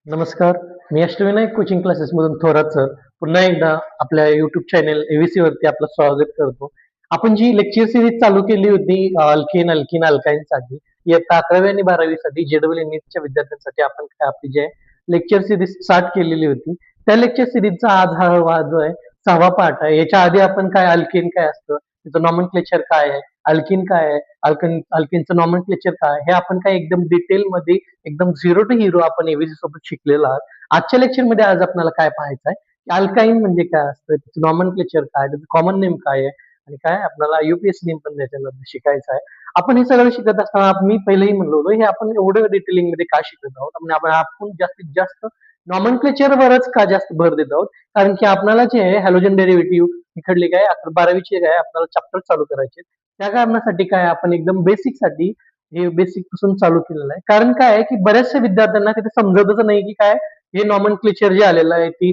नमस्कार. मी Ashtavinayak coaching classes मधून Thorat sir पुन्हा एकदा आपल्या युट्यूब चॅनल एव्हीसी वरती आपलं स्वागत करतो. आपण जी लेक्चर सिरीज चालू केली होती अल्केन अल्किन अल्काईन साठी इयत्ता 11वी आणि 12वी साठी जेडब्ल्यू नीटच्या विद्यार्थ्यांसाठी आपण आपली जे लेक्चर सिरीज स्टार्ट केलेली होती त्या लेक्चर सिरीजचा आज हा जो आहे 6वा पार्ट आहे. याच्या आधी आपण काय अल्केन काय असतं, त्याचं नॉमेनक्लेचर काय आहे, अल्किन काय आहे, अल्किनचं नॉमेनक्लेचर काय हे आपण काय एकदम डिटेल मध्ये एकदम झिरो टू हिरो आपण एव्हीसी सोबत शिकलेलो आहात. आजच्या लेक्चर मध्ये आज आपल्याला काय पाहायचं आहे, अल्काईन म्हणजे काय असतं, त्याचं नॉमेनक्लेचर काय, त्याचं कॉमन नेम काय आहे आणि काय आपल्याला युपीएससी नेम पण त्याच्यामध्ये शिकायचं आहे. आपण हे सगळं शिकत असताना मी पहिलेही म्हणलो होतो हे आपण एवढं डिटेलिंग मध्ये का शिकत आहोत, आपण जास्तीत जास्त नॉमेनक्लेचर वरच का जास्त भर देत आहोत, कारण की आपल्याला जे आहे हॅलोजन डेरिव्हेटिव्ह इकडले काय 12वीचे काय आपल्याला चॅप्टर चालू करायचे. त्या कारणासाठी काय आपण एकदम बेसिक साठी हे बेसिक पासून चालू केलेलं आहे. कारण काय आहे की बऱ्याचशा विद्यार्थ्यांना तिथे समजतच नाही की काय हे नॉमेनक्लेचर जे आलेलं आहे ती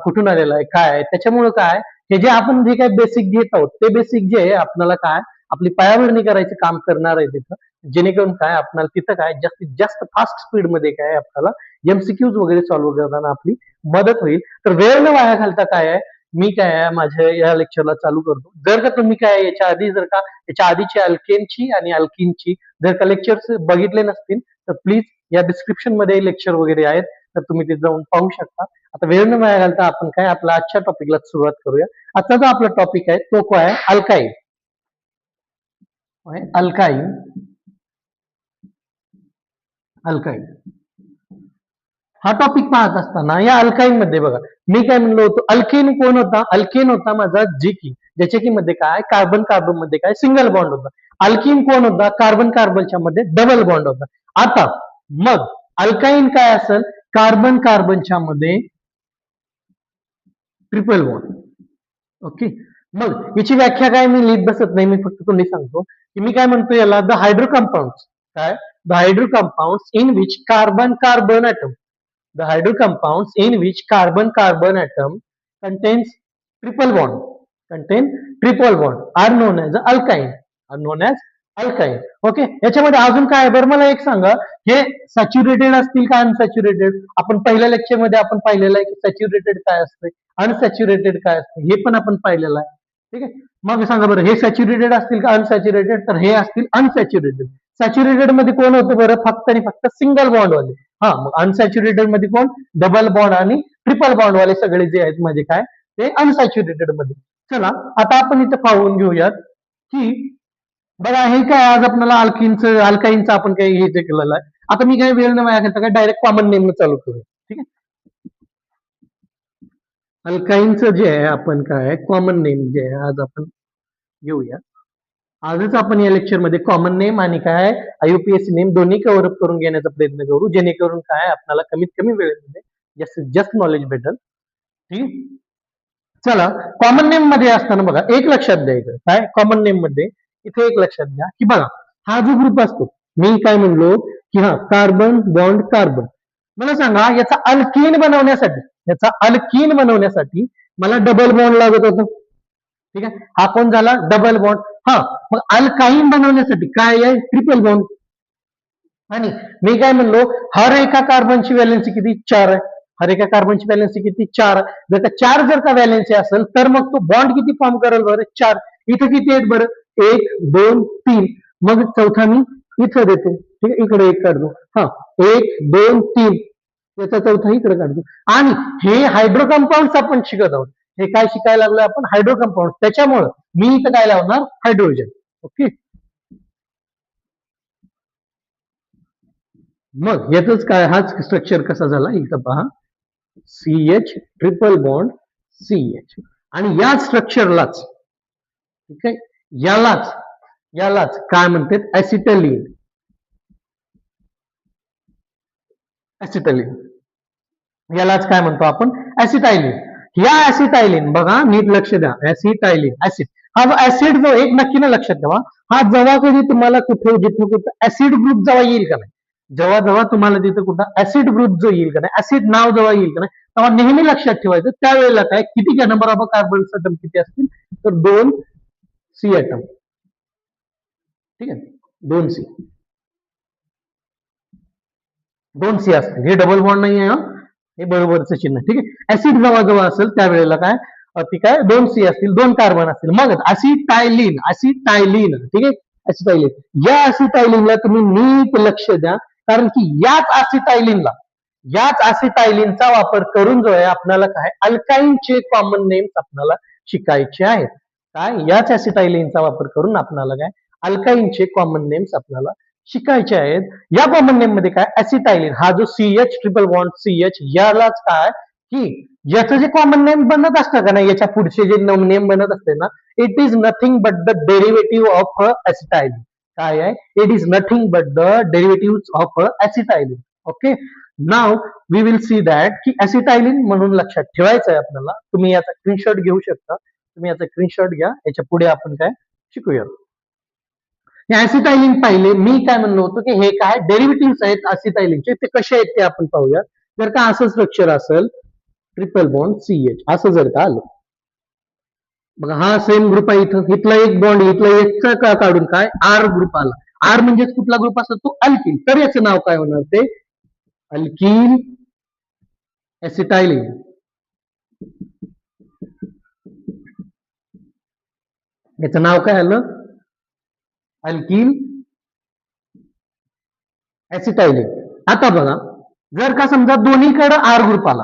कुठून आलेलं आहे काय आहे. त्याच्यामुळे काय हे जे आपण जे काय बेसिक घेत आहोत ते बेसिक जे आहे आपल्याला काय आपली पायाभरणी करायचं काम करणार आहे तिथं, जेणेकरून काय आपल्याला तिथं काय जास्तीत जास्त फास्ट स्पीड मध्ये काय आपल्याला एमसीक्यूज वगैरे सॉल्व्ह करताना आपली मदत होईल. तर वेळ न वाया घालता काय आहे मी काय आहे माझ्या या लेक्चरला चालू करतो. जर का तुम्ही काय याच्या आधी जर का याच्या आधीची अल्केनची आणि अल्किनची जर का लेक्चर्स बघितले नसतील तर प्लीज या डिस्क्रिप्शन मध्ये लेक्चर वगैरे आहेत तर तुम्ही ते जाऊन पाहू शकता. आता वेळ न वाया घालता आपण काय आपल्या आजच्या टॉपिकला सुरुवात करूया. आजचा जो आपला टॉपिक आहे तो काय आहे अल्काईन. अल्काईन अल्काईन हा टॉपिक पाहत असताना या अल्काईन मध्ये बघा मी काय म्हणलो होतो अल्केन कोण होता, अल्केन होता माझा जी की ज्याच्या की मध्ये काय कार्बन कार्बन मध्ये काय सिंगल बॉन्ड होता. अल्किन कोण होता, कार्बन कार्बनच्या मध्ये डबल बॉन्ड होता. आता मग अल्काईन काय असेल, कार्बन कार्बनच्या मध्ये ट्रिपल बॉन्ड. ओके, मग याची व्याख्या काय मी लिहित बसत नाही, मी फक्त तुम्ही सांगतो की मी काय म्हणतो याला द हायड्रो कंपाऊंड काय the hydro compound in which carbon carbon atom the hydro compounds in which carbon carbon atom contains triple bond are known as alkyne. Okay, याच्यामध्ये अजून काय बरं मला एक सांगा, हे सॅच्युरेटेड असतील का अनसॅच्युरेटेड? आपण पहिल्या लेक्चर मध्ये आपण पाहिलेलं आहे की सॅच्युरेटेड काय असते, अनसॅच्युरेटेड काय असते हे पण आपण पाहिलेलं आहे. ठीक आहे, मग सांगा बरं हे सॅच्युरेटेड असतील का अनसॅच्युरेटेड? तर हे असतील अनसॅच्युरेटेड. सॅच्युरेटेड मध्ये कोण होतं बरं, फक्त आणि फक्त सिंगल बॉन्ड वाले. हा, मग अनसॅच्युरेटेड मध्ये कोण, डबल बॉन्ड आणि ट्रिपल बॉन्ड वाले सगळे जे आहेत म्हणजे काय ते अनसॅच्युरेटेड मध्ये. चला आता आपण इथं पाहून घेऊयात की बघा हे काय आज आपल्याला अल्काईनचं आपण काही हे जे केलेलं आहे. आता मी काय वेळ न वाया घालता काय डायरेक्ट कॉमन नेम चालू करूया. ठीक आहे, अल्काईनचं जे आहे आपण काय कॉमन नेम जे आहे आज आपण घेऊया. आजच आपण या लेक्चर मध्ये कॉमन नेम आणि काय आयुपीएससी नेम दोन्ही कव्हर अप करून घेण्याचा प्रयत्न करू, जेणेकरून काय आपल्याला कमीत कमी वेळेमध्ये जास्तीत जास्त नॉलेज भेटेल. ठीक, चला कॉमन नेम मध्ये असताना बघा एक लक्षात द्यायचं काय कॉमन नेम मध्ये इथे एक लक्षात घ्या की बघा हा जो ग्रुप असतो मी काय म्हणलो की हा कार्बन बॉन्ड कार्बन, मला सांगा याचा अल्कीन बनवण्यासाठी मला डबल बॉन्ड लागत होतं. ठीक आहे, हा कोण झाला डबल बॉन्ड. हा, मग अल्काईन बनवण्यासाठी काय आहे ट्रिपल बॉन्ड. आणि मी काय म्हणलो हर एका कार्बनची व्हॅलेन्सी किती 4 आहे, हर एका कार्बनची व्हॅलेन्सी किती 4. जर का 4 जर का व्हॅलेन्सी असेल तर मग तो बॉन्ड किती फॉर्म करेल बरं 4. इथं किती आहेत बरं 1 2 3, मग चौथा मी इथं देतो. ठीक आहे, इकडे एक काढतो. हा 1 2 3, त्याचा चौथा इकडे काढतो. आणि हे हायड्रो कंपाऊंड आपण शिकत आहोत. हे काय शिकायला लागलोय आपण हायड्रो कंपाऊंड, त्याच्यामुळं मी इथं काय लावणार हायड्रोजन. ओके, मग याच काय हाच स्ट्रक्चर कसा झाला इथं पहा CH ट्रिपल बॉन्ड CH. आणि या स्ट्रक्चरलाच ठीक आहे यालाच यालाच काय म्हणतात ऍसिटाईलीन. यालाच काय म्हणतो आपण ऍसिटाईलीन. या ऍसिटाईलीन बघा नीट लक्ष द्या, ऍसिटाईलीन ऍसिड हा जो ऍसिड जो एक नक्की ना लक्षात ठेवा, हा जेव्हा कधी तुम्हाला कुठे जिथे कुठं ऍसिड ग्रुप जेव्हा येईल का नाही, जेव्हा जेव्हा तुम्हाला तिथं कुठं ऍसिड ग्रुप जो येईल का नाही, ऍसिड नाव जेव्हा येईल का नाही, तेव्हा नेहमी लक्षात ठेवायचं त्यावेळेला काय किती काय नंबर ऑफ कार्बन ॲटम किती असतील तर 2 C ॲटम. ठीक आहे, 2 C असतील. हे डबल बॉन्ड नाही आहे, हे बरोबरचं चिन्ह, ठीक आहे. ऍसिड जवळ असेल त्यावेळेला काय ती काय 2 सी असतील, 2 कार्बन असतील, मग असिटायलिन, असिटायलिन, ठीक आहे. असिटायलिन, या असिटायलिनला तुम्ही नीट लक्ष द्या, कारण की याच असिटायलिनचा वापर करून जो आहे आपल्याला काय अल्काईनचे कॉमन नेम्स आपल्याला शिकायचे आहेत. काय याच असिटायलिनचा वापर करून आपल्याला काय अल्काईनचे कॉमन नेम्स आपल्याला शिकायचे आहेत. या कॉमन नेम मध्ये काय ऍसिटायलिन हा जो सीएच ट्रिपल बॉन्ड सीएच यालाच काय की याचं जे कॉमन नेम बनत असतं का नाही, याच्या पुढचे जे नेम बनत असते ना, it is nothing but the derivative of acetylene. काय आहे? It is nothing but the derivative of acetylene. Okay, नाव वी विल सी दॅट की ऍसिटायलिन म्हणून लक्षात ठेवायचं आहे आपल्याला. तुम्ही याचा स्क्रीनशॉट घेऊ शकता, तुम्ही याचा स्क्रीनशॉट घ्या. याच्या पुढे आपण काय शिकूया. ऍसिटायलिन पाहिले, मी काय म्हणलो होतो की हे काय डेरिव्हेटिव्ह आहेत ऍसिटायलिनचे, ते कसे आहेत ते आपण पाहूया. जर का असं स्ट्रक्चर असेल ट्रिपल बॉन्ड सीएच असं जर का आलं बघा, हा सेम ग्रुप आहे, इथं इथला एक बॉन्ड इथला एकचा का काढून काय आर ग्रुप आला. आर म्हणजे कुठला ग्रुप असतो? तो अल्किल. तर याचं नाव काय होणार? ते अल्किल ऍसिटायलिन. याचं नाव काय आलं? अल्किल ऍसिटायलिन. आता बघा, जर का समजा दोन्हीकडे आर ग्रुप आला,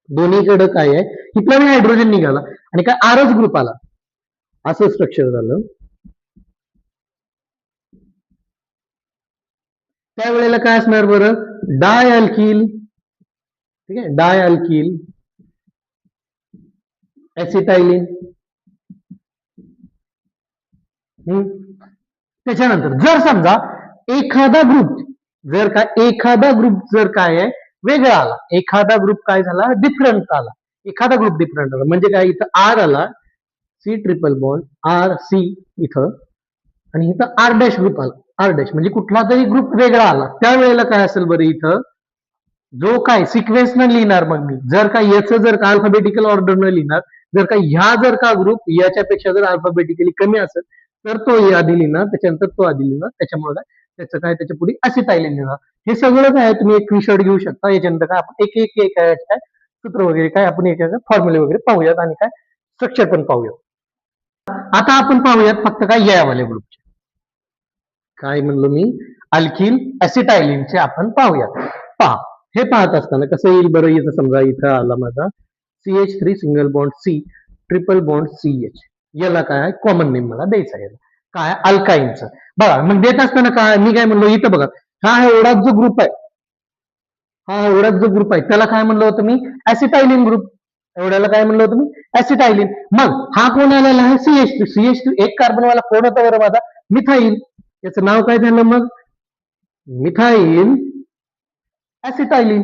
दोन्हीकडे काय आहे, इथला हायड्रोजन निघाला आणि काय आरच ग्रुप आला, असं स्ट्रक्चर झालं, त्यावेळेला काय असणार बरं? डाय अल्किल, ठीक आहे, डाय अल्किल ऍसिटायलिन. त्याच्यानंतर जर समजा एखादा ग्रुप जर काय आहे वेगळा आला, एखादा ग्रुप काय झाला डिफरंट आला, एखादा ग्रुप डिफरंट आला म्हणजे काय, इथं आर आला, C triple bond R C इथं, आणि इथं आर डॅश ग्रुप आला, आर डॅश म्हणजे कुठला तरी ग्रुप वेगळा आला, त्यावेळेला काय असेल बरं? इथं जो काय सिक्वेन्स न लिहिणार, मग मी जर का याचं जर का अल्फाबेटिकल ऑर्डर न लिहिणार, जर का ह्या जर का ग्रुप याच्यापेक्षा जर अल्फाबेटिकली कमी असेल तर तो आधी लिहिणार, त्याच्यानंतर तो आधी लिहिणार, त्याच्यामुळे काय त्याचं काय त्याच्या पुढे ऍसिटायलिन लिहिणार. हे सगळं काय तुम्ही एक स्क्रीनशॉट घेऊ शकता. याच्यानंतर काय आपण एक एक एक काय सूत्र वगैरे काय आपण एक फॉर्म्युले वगैरे पाहूयात आणि काय स्ट्रक्चर पण पाहूयात. आता आपण पाहूयात फक्त काय यावाल्या ग्रुपचे. काय म्हणलो मी? अल्किल ऍसिटायलिनचे आपण पाहूयात. पहा, हे पाहत असताना कसं येईल बरं? इथं समजा इथं आला माझा CH3 single bond C triple bond CH, याला काय कॉमन नेम मला द्यायचा आहे काय अल्काईनचं. बघा, मग देत असताना काय मी काय म्हणलो इथं बघा, हा एवढाच जो ग्रुप आहे, हा एवढाच जो ग्रुप आहे त्याला काय म्हणलं होतं मी? ऍसिटायलिन ग्रुप. एवढ्याला काय म्हणलं होतं मी? ऍसिटायलिन. मग हा कोण आलेला आहे? CH3. CH3 एक कार्बनवाला कोण होता बरं माझा? मिथाईल. याचं नाव काय झालं मग? मिथाईल ऍसिटायलिन.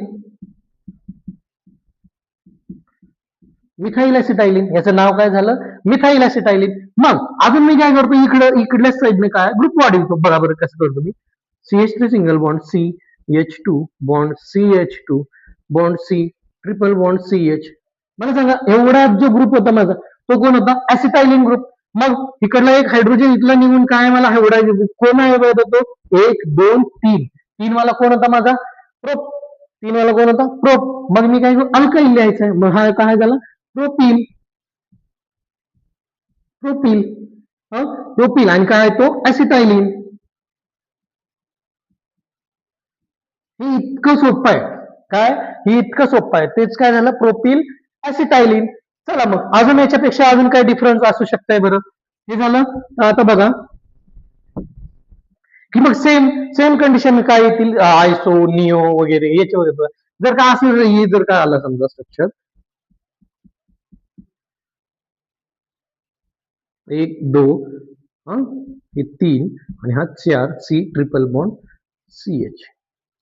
मिथाईल ऍसिटायलिन याचं नाव काय झालं? मिथाईल ऍसिटायलिन. मग अजून मी काय करतो, इकडल्या साईडने काय ग्रुप वाढवतो. बघा बरं कसं करतो मी? CH3 single bond CH2 bond CH2 bond C triple bond CH. मला सांगा, एवढा जो ग्रुप होता माझा तो कोण होता? ऍसिटायलिन ग्रुप. मग इकडला एक हायड्रोजन इथला निघून काय मला एवढा कोण आहे बघा तो? 1 2 3. 3 वाला कोण होता माझा? प्रोप. 3 वाला कोण होता? प्रोप. मग मी काय करू? अल्काईल लिहायचंय. मग हा काय झाला? प्रोपील. प्रोपील. प्रोपील आणि काय तो? ऍसिटायलिन. हे इतकं सोपं आहे. काय? हे इतकं सोपं आहे. तेच काय झालं? प्रोपील ऍसिटायलिन. चला मग अजून याच्यापेक्षा अजून काय डिफरन्स असू शकतंय बरं? हे झालं. आता बघा की मग सेम सेम कंडिशन काय येतील? आयसो निओ वगैरे याचे वगैरे. जर का असं हे जर का आलं समजा स्ट्रक्चर 1 2 हे 3 आणि हा 4 सी ट्रिपल बॉन्ड CH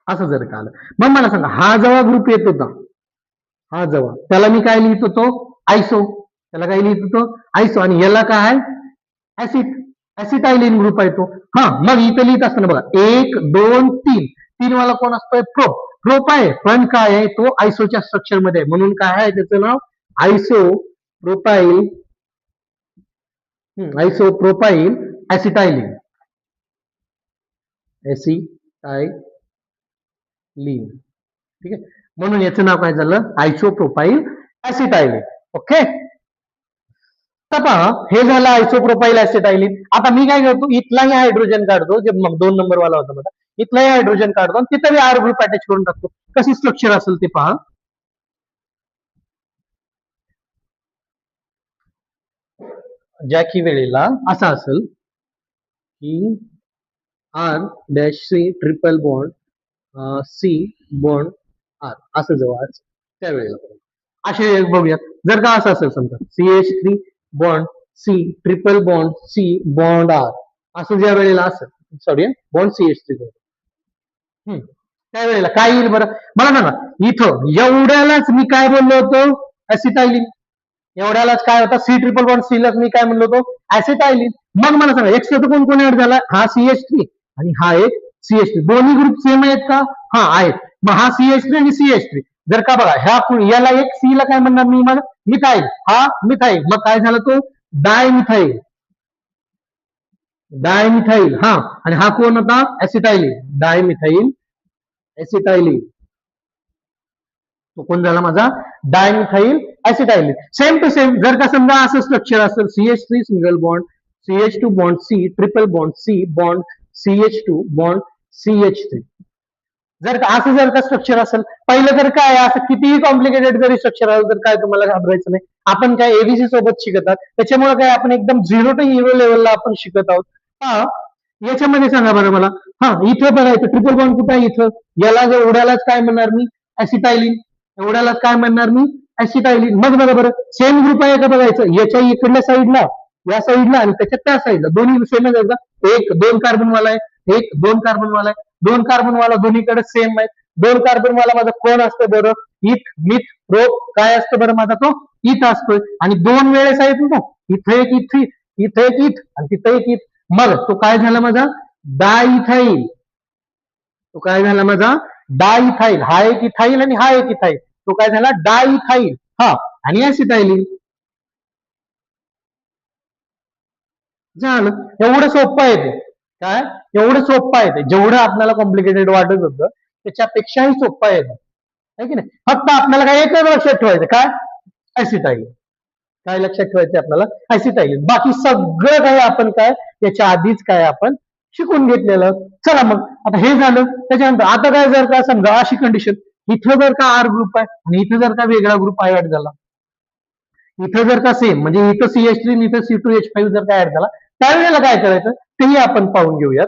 असं जर का आलं, मग मला सांगा हा जेव्हा ग्रुप येत होता, हा जेव्हा त्याला मी काय लिहित होतो? आयसो. त्याला काय लिहित होतो? आयसो. आणि याला काय? ऍसिड ऍसिटायलिन ग्रुप आहे तो. हा, मग इथं लिहित असताना बघा 1 2 3. 3 वाला कोण असतोय? प्रोप. प्रोप आहे, पण काय आहे तो? आयसोच्या स्ट्रक्चर मध्ये आहे, म्हणून काय आहे त्याचं नाव? आयसो प्रोपाईल. आयसोप्रोपाईल ऍसिटायलिन. ऍसिटायलिन. ठीक आहे. म्हणून याचं नाव काय झालं, आयसोप्रोपाइल ऍसिटायलिन. ओके, आता पहा हे झालं आयसोप्रोपाइल ऍसिटायलिन. आता मी काय करतो, इथलाही हायड्रोजन काढतो, जे 2 नंबर वाला होता माझा, इथलाही हायड्रोजन काढतो आणि तिथं आर ग्रुप अटॅच करून टाकतो. कशी स्ट्रक्चर असेल ते पहा. ज्या की वेळेला असा असेल की R dash C triple bond C bond R असं जेव्हा त्यावेळेला असे बघूयात. जर का असं असेल समजा CH3 bond C triple bond C bond R असं ज्या वेळेला असेल, सॉरी बॉन्ड CH3 त्यावेळेला काय येईल बरं मला सांगा. इथं एवढ्यालाच मी काय बोललो होतो, ऍसिटायलिन. एवढ्यालाच काय होता, सी ट्रिपल बॉन्ड सीलाच मी काय म्हणलो होतो, ऍसिटायलिन. मग मला सांगा एक्स कोण कोण ऍड झाला, हा CH3 आणि हा एक CH3. दोन्ही ग्रुप सेम आहेत का, हा आहेत. मग हा CH3 आणि CH3 जर का बघा ह्या याला एक सी ला काय म्हणणार मी, मग मिथाईल, हा मिथाईल. मग काय झाला तो डायमिथाईल. डायमिथाईल हा, आणि हा कोण होता, ऍसिटायलिन. डायमिथाईल ऍसिटायलिन, तो कोण झाला माझा dimethyl acetylene. Same to same जर का समजा असं स्ट्रक्चर असेल, CH3 single bond CH2 bond C triple bond C bond CH2 bond CH3. जर का स्ट्रक्चर असेल, पहिलं तर काय असं कितीही कॉम्प्लिकेटेड जरी स्ट्रक्चर असेल तर काय तुम्हाला घाबरायचं नाही. आपण काय एबीसी सोबत शिकतात, त्याच्यामुळे काय आपण एकदम 0 to हिरो लेवलला आपण शिकत आहोत. हा, याच्यामध्ये सांगा बरं मला, हा इथं बघायचं ट्रिपल बॉन्ड कुठं आहे, इथं याला एवढ्यालाच काय म्हणणार मी, ऍसिटायलिन. एवढ्यालाच काय म्हणणार मी, ऍसिटायलिन. मग बघा बरं सेम ग्रुप आहे का बघायचं, याच्या इकडल्या साईडला, या साईडला आणि त्याच्या त्या साईडला दोन्ही सेमच आहे का, एक 2 कार्बन वाला आहे, एक 2 कार्बन वाला आहे. 2 कार्बन वाला दोन्हीकडे सेम आहे. 2 कार्बन वाला माझा कोण असतं बरं, इथ मिथ प्रोप काय असतं बरं माझा, तो इथ असतोय. आणि 2 वेळेस आहेत ना, इथे एक इथे, इथे एक इथ आणि तिथे एक इथ. मग तो काय झाला माझा डायइथाईल. तो काय झाला माझा डायइथाईल. हा एक इथाईल आणि हा एक इथाईल, तो काय झाला डायइथाईल. हा, आणि ऍसिटायलिन झालं. एवढं सोपं आहे ते, काय एवढं सोपं आहे ते, जेवढं आपल्याला कॉम्प्लिकेटेड वाटत होतं त्याच्यापेक्षाही सोपं आहे की नाही. फक्त आपल्याला काय एकच लक्षात ठेवायचं, काय ऍसिटायलिन. काय लक्षात ठेवायचं आपल्याला, ऍसिटायलिन. बाकी सगळं काय आपण काय त्याच्या आधीच काय आपण शिकून घेतलेलं. चला मग आता हे झालं. त्याच्यानंतर आता काय जर का समजा अशी कंडिशन, इथं जर का आर ग्रुप आहे आणि इथं जर का वेगळा ग्रुप ऍड झाला, इथं जर का सेम म्हणजे इथं CH3 आणि इथं C2H5 जर का ऍड झाला, त्यावेळेला काय करायचं तेही आपण पाहून घेऊयात.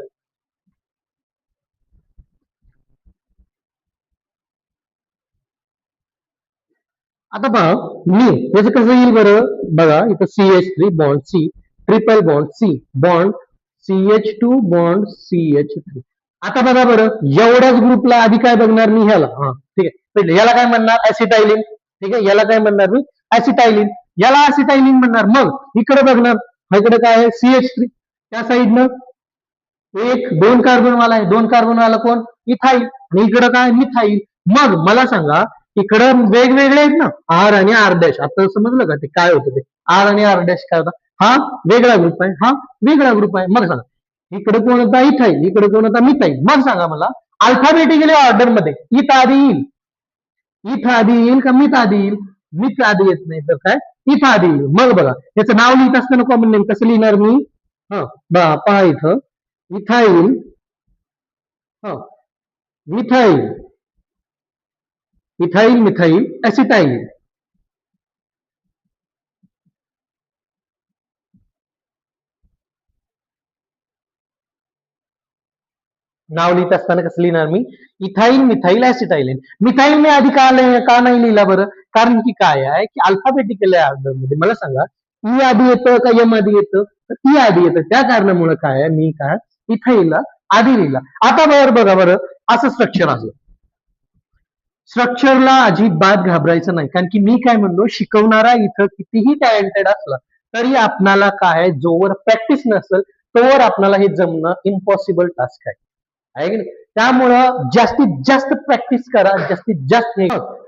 आता पहा मी याचं कसं येईल बरं बघा, इथं CH3 bond C triple bond C bond CH2 bond CH3. आता बघा बरं एवढ्याच ग्रुपला आधी काय बघणार मी, ह्याला हा ठीक आहे पहिले याला काय म्हणणार ऍसिटायलिन. ठीक आहे, याला काय म्हणणार मी ऍसिटायलिन, याला ऍसिटायलिन म्हणणार. मग इकडे बघणार इकडे काय आहे CH3, त्या साईडनं एक 2 कार्बन वाला आहे, 2 कार्बन वाला कोण इथाईल, आणि इकडं काय मिथाईल. मग मला सांगा इकडं वेगवेगळे आहेत ना आर आणि आर डॅश. आता समजलं का ते काय होतं, ते आर आणि आर डॅश काय होता, हा वेगळा ग्रुप आहे, हा वेगळा ग्रुप आहे. मग सांगा इकडे कोण होता इथाईल, इकडे कोण होता मिथाईल. मग सांगा मला अल्फाबेटिकली ऑर्डर मध्ये इथ आधी येईल, इथ आधी येईल का मिथ आधी येईल, मिथ आधी येत नाही तर काय इथ आधी येईल. मग बघा याचं नाव लिहित असताना कॉमन नेम कसं लिहिणार मी, हा पहा इथं इथाईल, हा मिथाईल, इथाईल मिथाईल ऍसिटाईल. नाव लिहित असताना कसं लिहिणार मी, इथाईल मिथाईल ऍसिटायलिन. मिथाईल मी आधी का नाही लिहिला बरं, कारण की काय आहे की अल्फाबेटिकल ऑर्डर मध्ये मला सांगा ई आधी येतं का एम आधी येतं, तर ई आधी येतं. त्या कारणामुळे काय आहे मी काय इथाईलला आधी लिहिला. आता बघा बरं असं स्ट्रक्चर असलं, स्ट्रक्चरला अजिबात घाबरायचं नाही. कारण की मी काय म्हणलो, शिकवणारा इथं कितीही टॅलेंटेड असला तरी आपणाला काय जोवर प्रॅक्टिस नसेल तोवर आपल्याला हे जमणं इम्पॉसिबल टास्क आहे की नाही. त्यामुळं जास्तीत जास्त प्रॅक्टिस करा, जास्तीत जास्त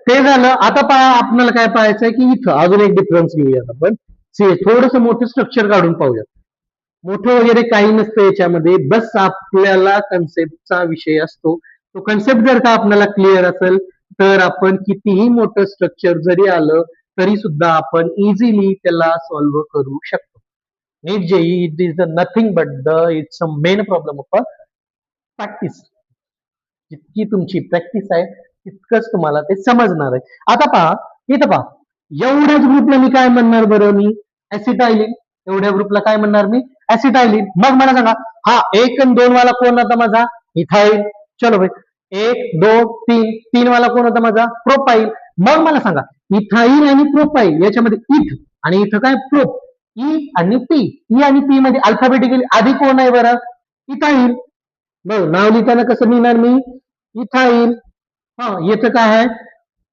ते झालं. आता पहा आपल्याला काय पाहायचंय की इथं अजून एक डिफरन्स घेऊयात आपण, थोडस मोठं स्ट्रक्चर काढून पाहूयात. मोठं वगैरे काही नसतं याच्यामध्ये, बस आपल्याला कन्सेप्टचा विषय असतो. तो कन्सेप्ट जर का आपल्याला क्लिअर असेल तर आपण कितीही मोठं स्ट्रक्चर जरी आलं तरी सुद्धा आपण इझिली त्याला सॉल्व्ह करू शकतो. NEET JEE it is nothing but it's a main problem of practice. जितकी तुमची प्रॅक्टिस आहे तितकंच तुम्हाला ते समजणार आहे. आता पहा, इथं पहा, एवढ्याच ग्रुपला मी काय म्हणणार बरं, मी ऍसिटायलिन. एवढ्या ग्रुपला काय म्हणणार मी, ऍसिटायलिन. मग मला सांगा, हा 1 आणि 2 वाला कोण होता माझा, इथाईल. चलो भाई, 1 2 3, 3 वाला कोण होता माझा, प्रोपाईल. मग मला सांगा, इथाईल आणि प्रोपाईल याच्यामध्ये इथ आणि इथं काय प्रोप, ई आणि पी. ई आणि पी मध्ये अल्फाबेटिकली आधी कोण आहे बरं, इथाईल. बघ, नाव लिहिताना कसं लिहिणार मी, इथाईल. हा, येतं काय आहे,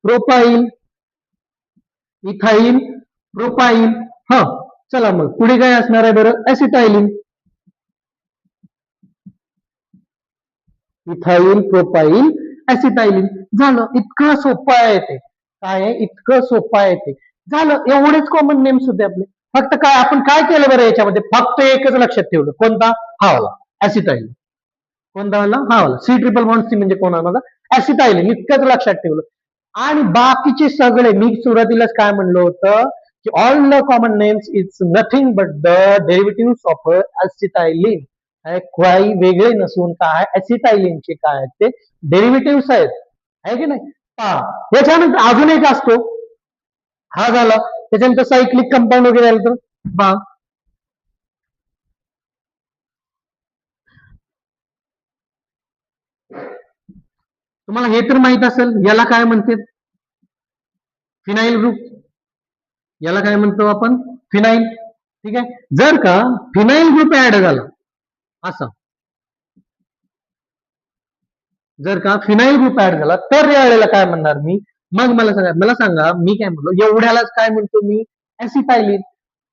प्रोपाईल, इथाईल, प्रोपाईल. हा, चला मग पुढे काय असणार आहे बरं, ऍसिटायलिन. Ethyl, profile, ऍसिटायलिन. झालं, इतकं सोपं आहे ते. काय आहे, इतकं सोपं आहे ते. झालं, एवढेच कॉमन नेम्स होते आपले. फक्त काय आपण काय केलं बरं याच्यामध्ये, फक्त एकच लक्षात ठेवलं, कोणता, हा वाला ऍसिटायलिन. कोणता वाला, हा वाला. सी ट्रिपल बॉन्ड सी म्हणजे कोण माझा, ऍसिटायलिन. इतकंच लक्षात ठेवलं. आणि बाकीचे सगळे मी सुरुवातीलाच काय म्हणलं होतं की all the common names is nothing but the derivative of acetylene. काही वेगळे नसून काय, ऍसिटायलिनचे काय आहेत ते डेरिव्हेटिव्ह आहेत, आहे की नाही. पहा, याच्यानंतर अजून एक असतो, हा झाला. त्याच्यानंतर सायक्लिक कंपाऊंड वगैरे आलं तर पहा, तुम्हाला हे तर माहित असेल, याला काय म्हणते, फिनाइल ग्रुप. याला काय म्हणतो आपण, फिनाइल. ठीक आहे. जर का फिनाइल ग्रुप ऍड झाला असं, जर का फिनाइल ग्रुप ऍड झाला तर या वेळेला काय म्हणणार मी, मग मला सांगा मी काय म्हणलो, एवढ्यालाच काय म्हणतो मी, ऍसिटायलिन.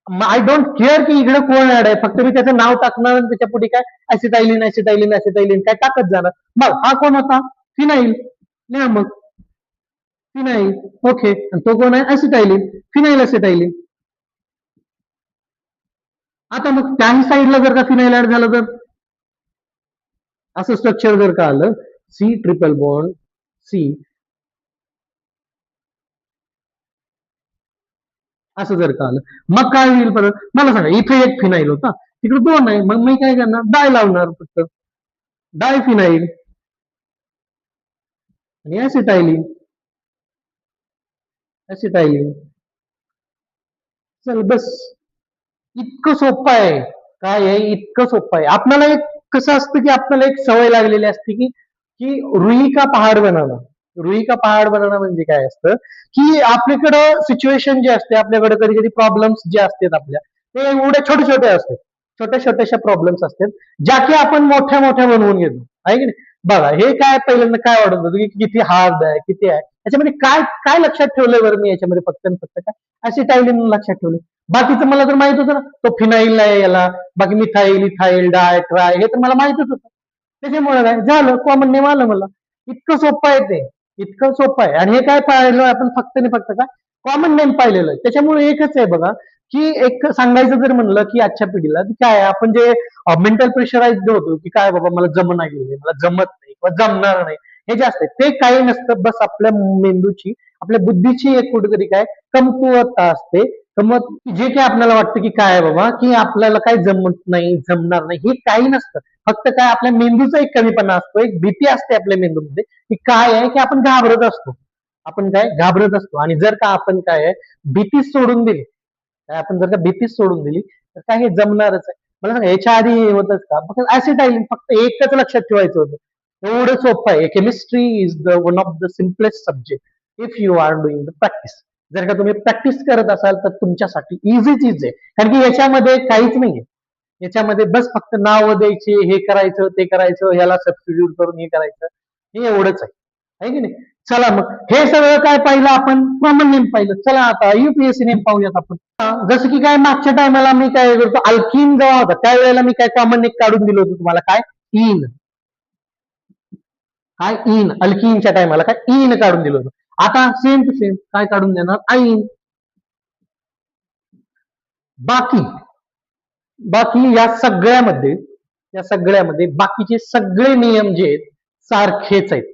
आय डोंट केअर की इकडे कोण ऍड आहे, फक्त मी त्याचं नाव टाकणार आणि त्याच्या पुढे काय ऍसिटायलिन ऍसिटायलिन ऍसिटायलिन काय टाकत जाणार. मग हा कोण होता, फिनाइल. लिहा मग, फिनाइल. ओके, आणि तो कोण आहे, ऍसिटायलिन. फिनाइल ऍसिटायलिन. आता मग त्याही साईडला जर का फिनाइल ऍड झालं तर असं स्ट्रक्चर जर का आलं, सी ट्रिपल बॉन्ड सी, असं जर का आलं, मग काय होईल परत मला सांगा. इथे एक फिनाईल होता, तिकडे 2 आहे, मग मी काय करणार, डाय लावणार फक्त, डाय फिनाईल आणि ऍसिटायलिन. ऍसिटायलिन. चल बस, इतकं सोपं आहे. काय आहे, इतकं सोपं आहे. आपल्याला एक कसं असतं की आपल्याला एक सवय लागलेली असते की की रुई का पहाड बनाना. रुई का पहाड बनाना म्हणजे काय असतं की आपल्याकडं सिच्युएशन जे असते, आपल्याकडे कधी कधी प्रॉब्लेम्स जे असतात आपल्या, ते एवढे छोटे छोटे असतात, छोट्या छोट्याशा प्रॉब्लेम्स असतात, ज्या की आपण मोठ्या मोठ्या बनवून घेतो, आहे की नाही. बघा, हे काय पहिल्यांदा काय वाटत होतं की किती हार्ड आहे, किती आहे, याच्यामध्ये काय काय लक्षात ठेवलंय बरं मी याच्यामध्ये, फक्त आणि फक्त काय ऍसिटायलिन लक्षात ठेवलं. बाकीचं मला तर माहित होतं ना, तो फिनाईल आहे याला, बाकी मिथाईल, इथाईल, डाय, ट्राय, हे तर मला माहितच होतं. त्याच्यामुळे काय झालं, कॉमन नेम आलं मला. इतकं सोपं आहे ते, इतकं सोपं आहे. आणि हे काय पाहिलं आपण, फक्त आणि फक्त काय कॉमन नेम पाहिलेलं आहे. त्याच्यामुळे एकच आहे बघा, की एक सांगायचं जर म्हणलं की आजच्या पिढीला काय आपण जे मेंटल प्रेशराईज होतो की काय बाबा मला जमणार गेले, मला जमत नाही किंवा जमणार नाही, हे जे असते ते काही नसतं. बस आपल्या मेंदूची, आपल्या बुद्धीची एक कुठेतरी काय कमकुवतता असते. कमत जे काही आपल्याला वाटतं की काय बाबा की आपल्याला काय जमत नाही, जमणार नाही, हे काही नसतं. फक्त काय आपल्या मेंदूचा एक कमीपणा असतो, एक भीती असते आपल्या मेंदूमध्ये की काय आहे की आपण घाबरत असतो. आपण काय घाबरत असतो. आणि जर का आपण काय आहे, भीतीच सोडून दिली, काय आपण जर का भीतीच सोडून दिली तर काय हे जमणारच आहे. मला सांगा, याच्या आधी होतच का, फक्त ऍसिटायलिन, फक्त एकच लक्षात ठेवायचं होतं. एवढं सोपं आहे. Chemistry is the one of the simplest subject if you are doing the practice. जर का तुम्ही प्रॅक्टिस करत असाल तर तुमच्यासाठी इझी चीज आहे, कारण की याच्यामध्ये काहीच नाहीये. याच्यामध्ये बस फक्त नाव द्यायचे, हे करायचं ते करायचं, याला सबस्टिट्यूट करून हे करायचं, हे एवढंच आहे की नाही. चला मग, हे सगळं काय पाहिलं आपण, कॉमन नेम पाहिलं. चला आता युपीएससी नेम पाहूयात आपण. जसं की काय मागच्या टायमाला मी काय करतो, अल्किन जेव्हा होता त्यावेळेला मी काय कॉमन नेम काढून दिलं होतं तुम्हाला, काय इन. काय इन, अल्किनच्या टायमाला काय इन काढून दिलं होतं. आता सेम टू सेम काय काढून देणार, आईन. बाकी बाकी या सगळ्यामध्ये बाकीचे सगळे नियम जे आहेत सारखेच आहेत.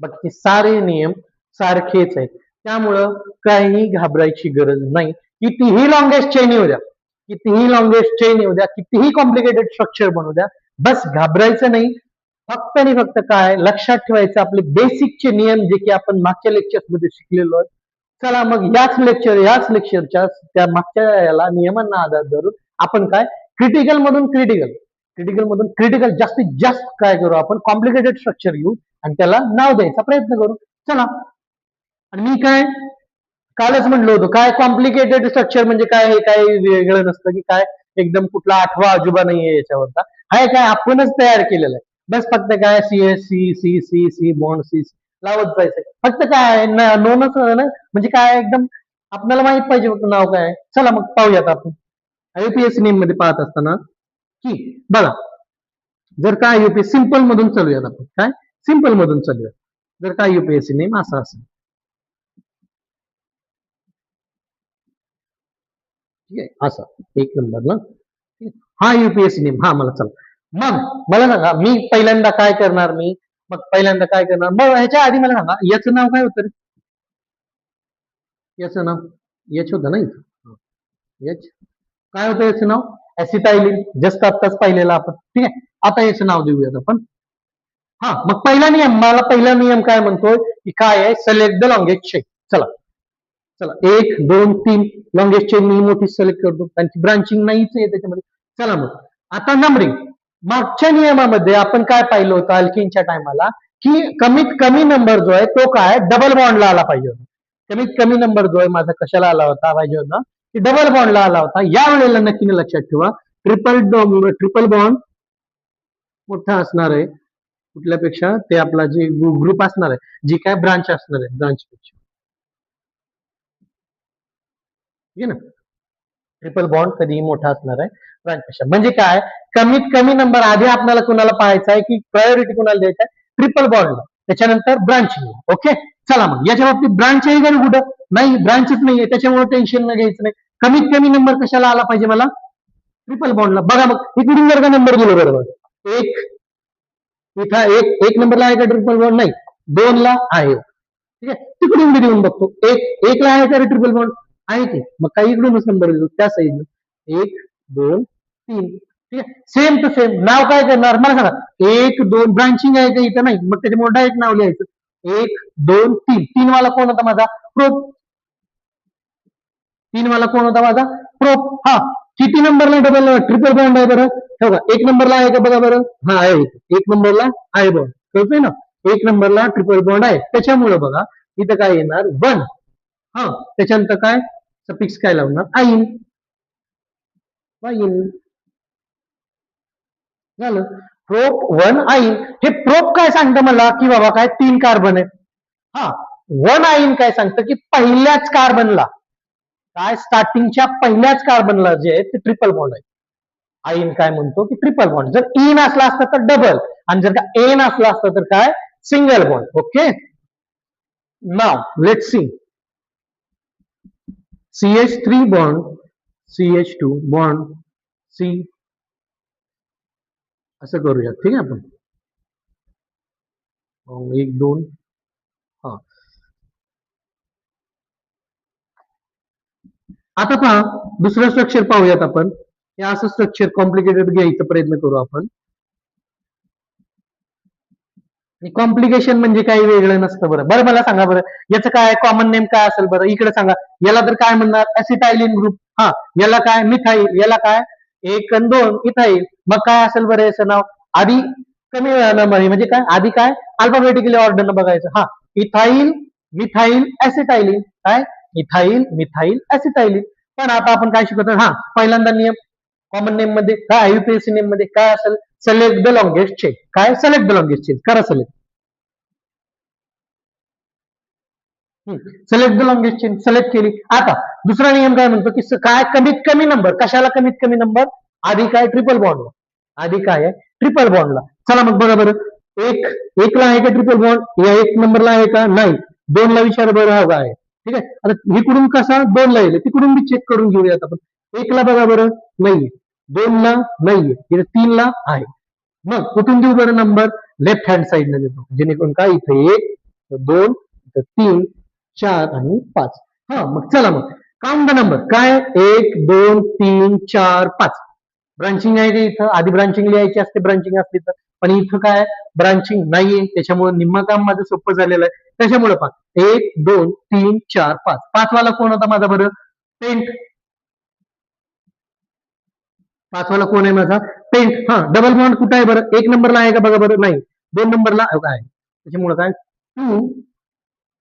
बाकी सारे नियम सारखेच आहेत. त्यामुळं काही घाबरायची गरज नाही. कितीही लॉंगेस्ट चेन येऊ द्या, कितीही लॉंगेस्ट चेन येऊ द्या, कितीही कॉम्प्लिकेटेड स्ट्रक्चर बनवू द्या, बस घाबरायचं नाही. फक्त आणि फक्त काय लक्षात ठेवायचं, आपले बेसिकचे नियम जे की आपण मागच्या लेक्चर्स मध्ये शिकलेलो आहे. चला मग याच लेक्चरच्या त्या मागच्या याला नियमांना आधार धरून आपण काय क्रिटिकल मधून क्रिटिकल जास्तीत जास्त काय करू, आपण कॉम्प्लिकेटेड स्ट्रक्चर घेऊ आणि त्याला नाव द्यायचा प्रयत्न करू. चला. आणि मी काय कालच म्हणलो होतो, काय कॉम्प्लिकेटेड स्ट्रक्चर म्हणजे काय, हे काय वेगळं नसतं की काय एकदम कुठला आठवा अजुबा नाहीये याच्यावरचा. हा काय आपणच तयार केलेला आहे. बस फक्त काय CSC C C C bond C लावत जायचं. फक्त काय नोनच ना, म्हणजे काय एकदम आपल्याला माहित पाहिजे फक्त नाव काय. चला मग पाहूयात आपण UPSC नेम मध्ये पाहत असताना की बघा, जर काय UPSC सिंपल मधून चालूयात आपण, काय सिंपल मधून चालूयात. जर काय UPSC नेम असा असेल, ठीक आहे, असा 1 नंबरला हा UPSC नेम. हा मला चला मग मला सांगा, मी पहिल्यांदा काय करणार, मग ह्याच्या आधी मला सांगा याचं नाव काय होतं, याचं नाव एच होतं ना इथं. एच काय होतं याचं नाव, ऍसिटायलिन. जस्ट आत्ताच पाहिलेलं आपण, ठीक आहे. आता याचं नाव देऊयात आपण. हा मग पहिला नियम काय म्हणतोय की काय आहे, सिलेक्ट द लॉंगेस्ट चेन. चला चला 1 2 3 लॉंगेस्ट चेन मी मोठी सिलेक्ट करतो, त्यांची ब्रांचिंग नाहीच आहे त्याच्यामध्ये. चला मग आता नंबरिंग. मागच्या नियमामध्ये आपण काय पाहिलं होतं अल्किनच्या टायमाला, की कमीत कमी नंबर जो आहे तो काय डबल बॉन्डला आला पाहिजे होता. कमीत कमी नंबर जो आहे माझा कशाला आला होता पाहिजे होता, की डबल बॉन्डला आला होता. या वेळेला नक्कीने लक्षात ठेवा, ट्रिपल बॉन्ड मोठा असणार आहे कुठल्यापेक्षा, ते आपला जे ग्रुप असणार आहे, जी काय ब्रांच असणार आहे ब्रांचपेक्षा, ठीक आहे ना. ट्रिपल बॉन्ड कधीही मोठा असणार आहे ब्रांचपेक्षा. म्हणजे काय, कमीत कमी नंबर आधी आपल्याला कुणाला पाहायचा आहे, की प्रायोरिटी कुणाला द्यायचा आहे, ट्रिपल बॉन्डला, त्याच्यानंतर ब्रांचिंग. ओके. चला मग याच्या बाबतीत ब्रांच आहे का कुठं नाही, ब्रांचच नाहीये, त्याच्यामुळे टेन्शन न घ्यायचं नाही. कमीत कमी नंबर कशाला आला पाहिजे मला, ट्रिपल बॉन्डला. बघा मग इकडून जर का नंबर दिलो बरोबर, इथं एक नंबरला आहे का ट्रिपल बॉन्ड, नाही. 2 ला आहे, ठीक आहे. तिकडून मी देऊन बघतो, 1 ला आहे का ट्रिपल बॉन्ड, आहे की. मग काही इकडूनच नंबर देतो त्या साईडला, 1 2 3, ठीक आहे. सेम टू सेम नाव काय करणार मला सांगा, 1 2 ब्रांचिंग आहे का इथं, नाही. मग त्याच्यामुळे डायरेक्ट नाव लिहायचं 1 2 3. 3 वाला कोण होता माझा, प्रोप. 3 वाला कोण होता माझा, प्रोप. हा किती नंबरला डबल ट्रिपल बॉन्ड आहे बरं, बघा 1 नंबरला आहे का बघा बरं, हा आहे 1 नंबरला आहे बॉन्ड, कळतोय ना. 1 नंबरला ट्रिपल बॉन्ड आहे, त्याच्यामुळे बघा इथं काय येणार 1. हा त्याच्यानंतर काय सफिक्स काय लावणार, आईन. झालं. प्रोप 1 आईन. हे प्रोप काय सांगतं मला, की बाबा काय 3 कार्बन आहेत. हा 1 आईन काय सांगतं, की पहिल्याच कार्बनला, काय स्टार्टिंगच्या पहिल्याच कार्बनला जे आहे ते ट्रिपल बॉन्ड आहे. आईन काय म्हणतो की ट्रिपल बॉन्ड. जर इन असला असता तर डबल, आणि जर का एन असला असता तर काय single bond. Okay. Now let's see. CH3 bond CH2 bond C, असं करूया, ठीक आहे आपण. 1 2. हा आता पहा दुसरं स्ट्रक्चर पाहूयात आपण. हे असं स्ट्रक्चर कॉम्प्लिकेटेड घ्यायचा प्रयत्न करू आपण. कॉम्प्लिकेशन म्हणजे काही वेगळं नसतं. बरं मला सांगा बरं, याचं काय कॉमन नेम काय असेल बरं, इकडे सांगा. याला तर काय म्हणणार, ऍसिटायलिन ग्रुप. हा याला काय मिथाईल, याला काय 1 आणि 2 इथाईल. मग काय असेल बरं याचं नाव, आधी कमी नंबर म्हणजे काय, आधी काय अल्फाबेटिकली ऑर्डर बघायचं. हा इथाईल मिथाईल ऍसिटायलिन, काय इथाईल मिथाईल ऍसिटायलिन. पण आता आपण काय शिकवतो, हा पहिल्यांदा नियम कॉमन नेम मध्ये काय, UPSC नेम मध्ये काय असेल, सिलेक्ट द लॉंगेस्ट चेन. काय सिलेक्ट द लॉंगेस्ट चेन करा, select the longest chain select केली. आता दुसरा नियम काय म्हणतो, की काय कमीत कमी नंबर कशाला, कमीत कमी नंबर आधी काय ट्रिपल बॉन्डला, आधी काय आहे ट्रिपल बॉन्डला. चला मग बघा बरं, 1 ला आहे का ट्रिपल बॉन्ड, या 1 नंबरला आहे का, नाही. 2 ला विचार बरं, हा काय, ठीक आहे. आता इकडून कसा 2 ला येईल, तिकडून मी चेक करून घेऊयात आपण. 1 ला बघा बरं नाहीये, 2 ला नाहीये, 3 ला आहे. मग कुठून देऊ बरं नंबर, लेफ्ट हँड साईडला देतो, जेणेकरून काय इथे 1 इथं 2, इथं 3, 4 आणि 5. हा मग चला मग काउंट द नंबर काय 1 2 3 4 5. ब्रांचिंग आहे का इथं आधी ब्रांचिंग लिहायची असते ब्रांचिंग असते तर पण इथं काय ब्रांचिंग नाहीये त्याच्यामुळे निम्म काम माझं सोपं झालेलं आहे त्याच्यामुळे पहा 1 2 3 4 5 5 वाला कोण होता माझा बरं पेंट 5 वाला कोण आहे माझा पेंट हा डबल बॉन्ड कुठं आहे बरं 1 नंबरला आहे का बघा बरं नाही 2 नंबरला आहे त्याच्यामुळे काय 2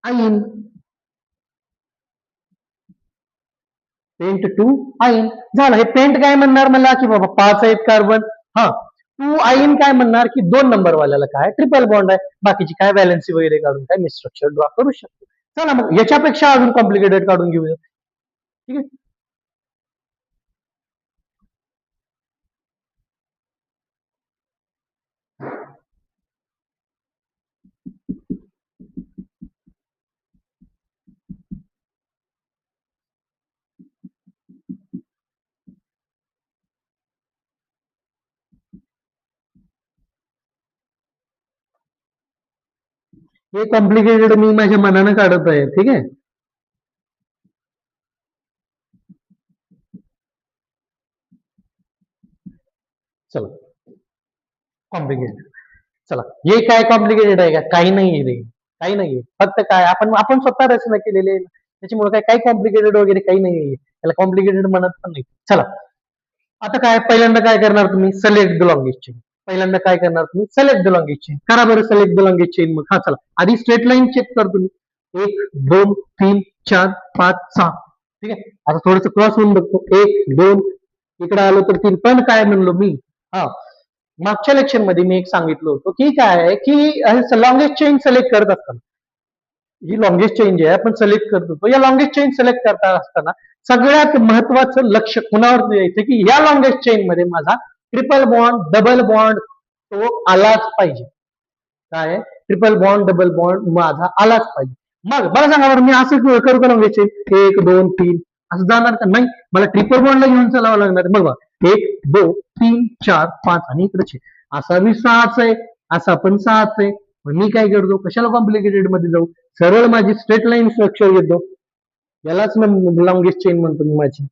आईन पेंट 2 आईन झालं हे पेंट काय म्हणणार मला की बाबा 5 आहेत कार्बन हा 2 आईन काय म्हणणार की 2 नंबर वाल्याला काय ट्रिपल बॉन्ड आहे बाकीची काय बॅलन्सी वगैरे काढून काय मी स्ट्रक्चर ड्रॉ करू शकतो चला मग याच्यापेक्षा अजून कॉम्प्लिकेटेड काढून घेऊया ठीक आहे हे कॉम्प्लिकेटेड मी माझ्या मनानं काढत आहे ठीक आहे चला कॉम्प्लिकेटेड चला हे काय कॉम्प्लिकेटेड आहे का काही नाही रे काही नाहीये फक्त काय आपण स्वतः रचना केलेली आहे त्याच्यामुळे काय काही कॉम्प्लिकेटेड वगैरे काही नाहीये त्याला कॉम्प्लिकेटेड म्हणत पण नाही चला आता काय पहिल्यांदा काय करणार तुम्ही सिलेक्ट द लॉंगेस्ट चेन पहिल्यांदा काय करणार तुम्ही सिलेक्ट द लॉंगेस्ट चेन करा बरं सिलेक्ट द लॉंगेस्ट चेन मग हा चला आधी स्ट्रेट लाईन चेक कर तुम्ही 1 2 3 4 5 6 ठीक आहे आता थोडस क्रॉस होऊन बघतो 1 2 इकडे आलो तर 3 पण काय म्हणलो मी हा मागच्या लेक्चर मध्ये मी एक सांगितलं होतं की काय आहे की लॉंगेस्ट चेन सिलेक्ट करत असताना ही लॉंगेस्ट चेन जी आहे आपण सिलेक्ट करत होतो या लॉंगेस्ट चेन सिलेक्ट करता असताना सगळ्यात महत्वाचं लक्ष कुणावर द्यायचं की या लॉंगेस्ट चेन मध्ये माझा ट्रिपल बॉन्ड डबल बॉन्ड तो आलाच पाहिजे काय ट्रिपल बॉन्ड डबल बॉन्ड माझा आलाच पाहिजे मग मला सांगा बरं मी असं करू का लॉंगेस्ट चेन 1 2 3 असं जाणार का नाही मला ट्रिपल बॉन्डला घेऊन चालावं लागणार बघ 1 2 3 4 5 आणि इकडे असा बी 6च आहे असा पण 6च आहे मग मी काय करतो कशाला कॉम्प्लिकेटेड मध्ये जाऊ सरळ माझी स्ट्रेट लाईन स्ट्रक्चर घेतो यालाच लॉंगेस्ट चेन म्हणतो मी माझी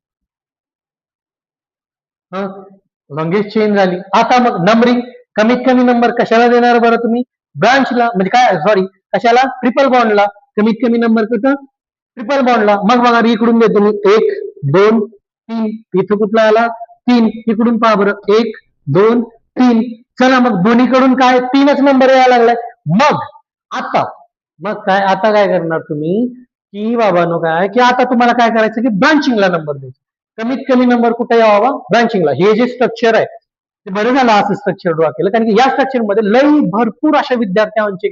हा लॉंगेस्ट चेन झाली आता मग नंबरिंग कमीत कमी नंबर कशाला देणार बरं तुम्ही ब्रांचला म्हणजे काय सॉरी कशाला ट्रिपल बॉन्डला कमीत कमी नंबर कुठं ट्रिपल बॉन्डला मग बघा इकडून देतो मी 1 2 3 इथं कुठला आला 3 इकडून पहा बरं 1 2 3 चला मग दोन्हीकडून काय 3च नंबर यायला लागलाय मग आता मग काय आता काय करणार तुम्ही की बाबानो काय की आता तुम्हाला काय करायचं की ब्रांचिंगला नंबर द्यायचा कमीत कमी नंबर कुठे यावा ब्रांचिंगला हे जे स्ट्रक्चर आहे ते बरं झालं असं स्ट्रक्चर ड्रॉ केलं कारण की या स्ट्रक्चर मध्ये लई भरपूर अशा विद्यार्थ्यांचे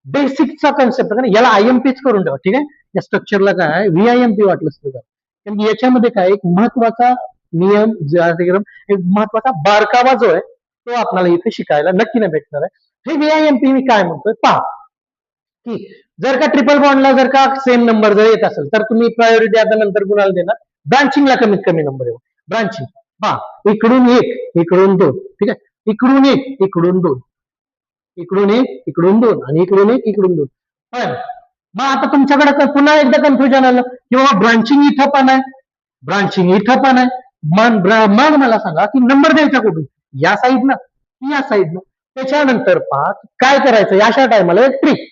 बेसिकचा कन्सेप्ट याला आयएमपीच करून ठेवा ठीक आहे या स्ट्रक्चरला काय व्हीआयएमपी वाटलं असतं कारण की याच्यामध्ये काय एक महत्वाचा नियम एक महत्वाचा बारकावा जो आहे तो आपल्याला इथे शिकायला नक्की नाही भेटणार आहे हे व्हीआयएमपी मी काय म्हणतोय पहा की जर का ट्रिपल बॉन्डला जर का सेम नंबर जर येत असेल तर तुम्ही प्रायोरिटी आता नंतर कुणाला देणार ब्रांचिंगला कमीत कमी नंबर येऊ ब्रांचिंग हा इकडून 1 इकडून 2 ठीक आहे इकडून 1 इकडून 2 इकडून 1 इकडून 2 आणि इकडून 1 इकडून 2 पण मग आता तुमच्याकडे पुन्हा एकदा कन्फ्युजन आलं किंवा ब्रांचिंग इथं पण आहे ब्रांचिंग इथं पण आहे मग मला सांगा की नंबर द्यायचा कुठून या साईडनं या साईडनं त्याच्यानंतर पहा काय करायचं अशा टायमाला एक ट्रिक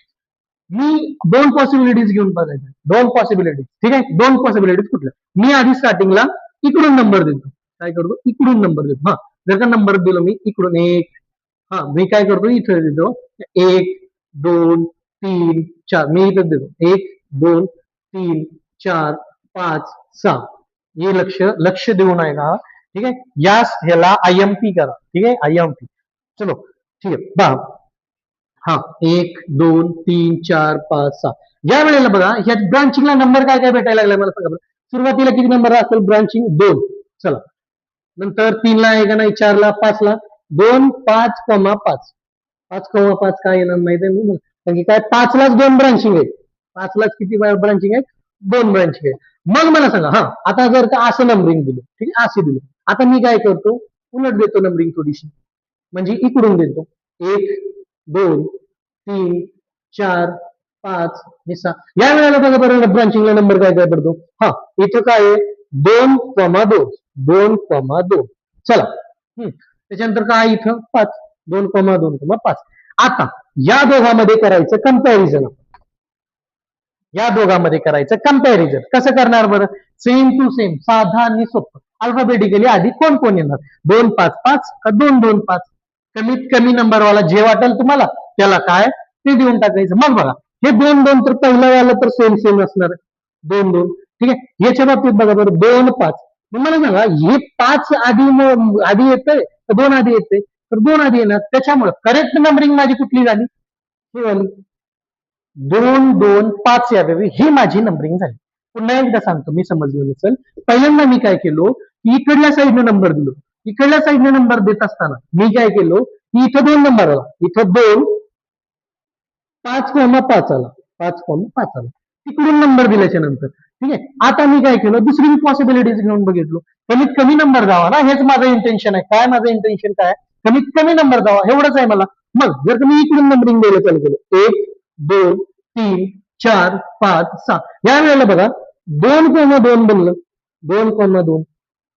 मी 2 पॉसिबिलिटीज घेऊन बघायचं 2 पॉसिबिलिटीज ठीक आहे 2 पॉसिबिलिटीज कुठल्या मी आधी स्टार्टिंगला इकडून नंबर देतो काय करतो इकडून नंबर देतो हा जर का नंबर दिलो मी इकडून 1 हा मी काय करतो इथे देतो 1 2 3 4 मी इथं देतो 1 2 3 4 5 6 हे लक्ष देऊन आहे का ठीक आहे यास ह्याला आयएमपी करा ठीक आहे आयएमपी चलो ठीक आहे पहा हा 1 2 3 4 5 6 या वेळेला बघा ह्या ब्रांचिंगला नंबर काय काय भेटायला लागलाय मला सांगा सुरुवातीला किती नंबर असेल ब्रांचिंग 2 चला नंतर 3 ला आहे का नाही 4 ला 5 ला 2 5 5 5 काय येणार माहिती आहे कारण की काय 5 लाच 2 ब्रांचिंग आहे 5 लाच किती ब्रांचिंग आहे 2 ब्रांचिंग आहे मग मला सांगा हा आता जर का असं नंबरिंग दिलं ठीक आहे असे दिलं आता मी काय करतो उलट देतो नंबरिंग थोडीशी म्हणजे इकडून देतो 1 2 3 4 5 आणि 6. या वेळेला बघा बरं ब्रांचिंगला नंबर काय काय पडतो. हा, इथं काय आहे 2,2 2,2. चला त्याच्यानंतर काय इथं 5 2,2,5. आता या दोघांमध्ये करायचं कंपॅरिझन. या दोघांमध्ये करायचं कंपॅरिझन कसं करणार बरं. सेम टू सेम, साधा आणि सोपं. अल्फाबेटिकली आधी कोण कोण येणार. 2,5,5 का 2,2,5. कमीत कमी नंबरवाला जे वाटेल तुम्हाला त्याला काय ते देऊन टाकायचं. मग बघा हे 2,2 तर पहिलं आलं तर सेम सेम असणार आहे 2,2. ठीक आहे. याच्या बाबतीत बघा बरं 2,5. मग मला सांगा हे 5 आधी येतंय तर 2 आधी येते तर 2 आधी येणार. त्याच्यामुळे करेक्ट नंबरिंग माझी कुठली झाली. ही झाली 2,2,5 यावे ही माझी नंबरिंग झाली. पुन्हा एकदा सांगतो मी समजलं नसेल. पहिल्यांदा मी काय केलो की इकडल्या साईडने नंबर दिलो. इकडल्या साईडने नंबर देत असताना मी काय केलो की इथं 2 नंबर आला. इथं 2 5,5 आला. 5,5 आला. तिकडून नंबर दिल्याच्या नंतर ठीक आहे. आता मी काय केलं दुसरी पॉसिबिलिटीज घेऊन बघितलो. कमीत कमी नंबर द्यावा ना, हेच माझं इंटेन्शन आहे. काय माझं इंटेन्शन काय कमीत कमी नंबर द्यावा एवढंच आहे मला. मग जर तुम्ही इकडून नंबरिंग द्यायला चालू केलं 1 2 3 4 5 6 या वेळेला बघा 2,2 बनलं 2,2.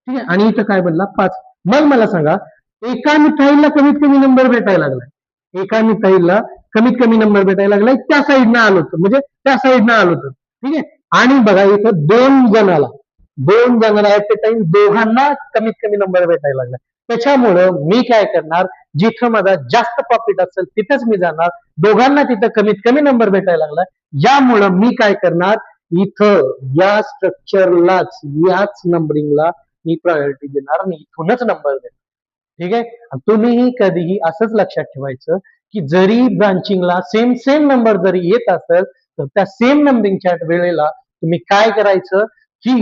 ठीक आहे. आणि इथं काय बनला 5. मग मला सांगा एका मिठाईला कमीत कमी नंबर भेटायला लागलाय. एका मिठाईला कमीत कमी नंबर भेटायला लागलाय त्या साईडनं आलो होतं म्हणजे त्या साईडनं आलो होतं. ठीक आहे. आणि बघा इथं 2 जणाला ऍट ए टाइम दोघांना कमीत कमी नंबर भेटायला लागला. त्याच्यामुळं मी काय करणार जिथं माझा जास्त प्रॉफिट असेल तिथंच मी जाणार. दोघांना तिथं कमीत कमी नंबर भेटायला लागला. यामुळं मी काय करणार इथं या स्ट्रक्चरलाच याच नंबरिंगला मी प्रायोरिटी देणार आणि इथूनच नंबर देणार. ठीक आहे. तुम्हीही कधीही असंच लक्षात ठेवायचं की जरी ब्रांचिंगला सेम सेम नंबर जरी येत असेल तर त्या सेम नंबरिंगच्या वेळेला तुम्ही काय करायचं की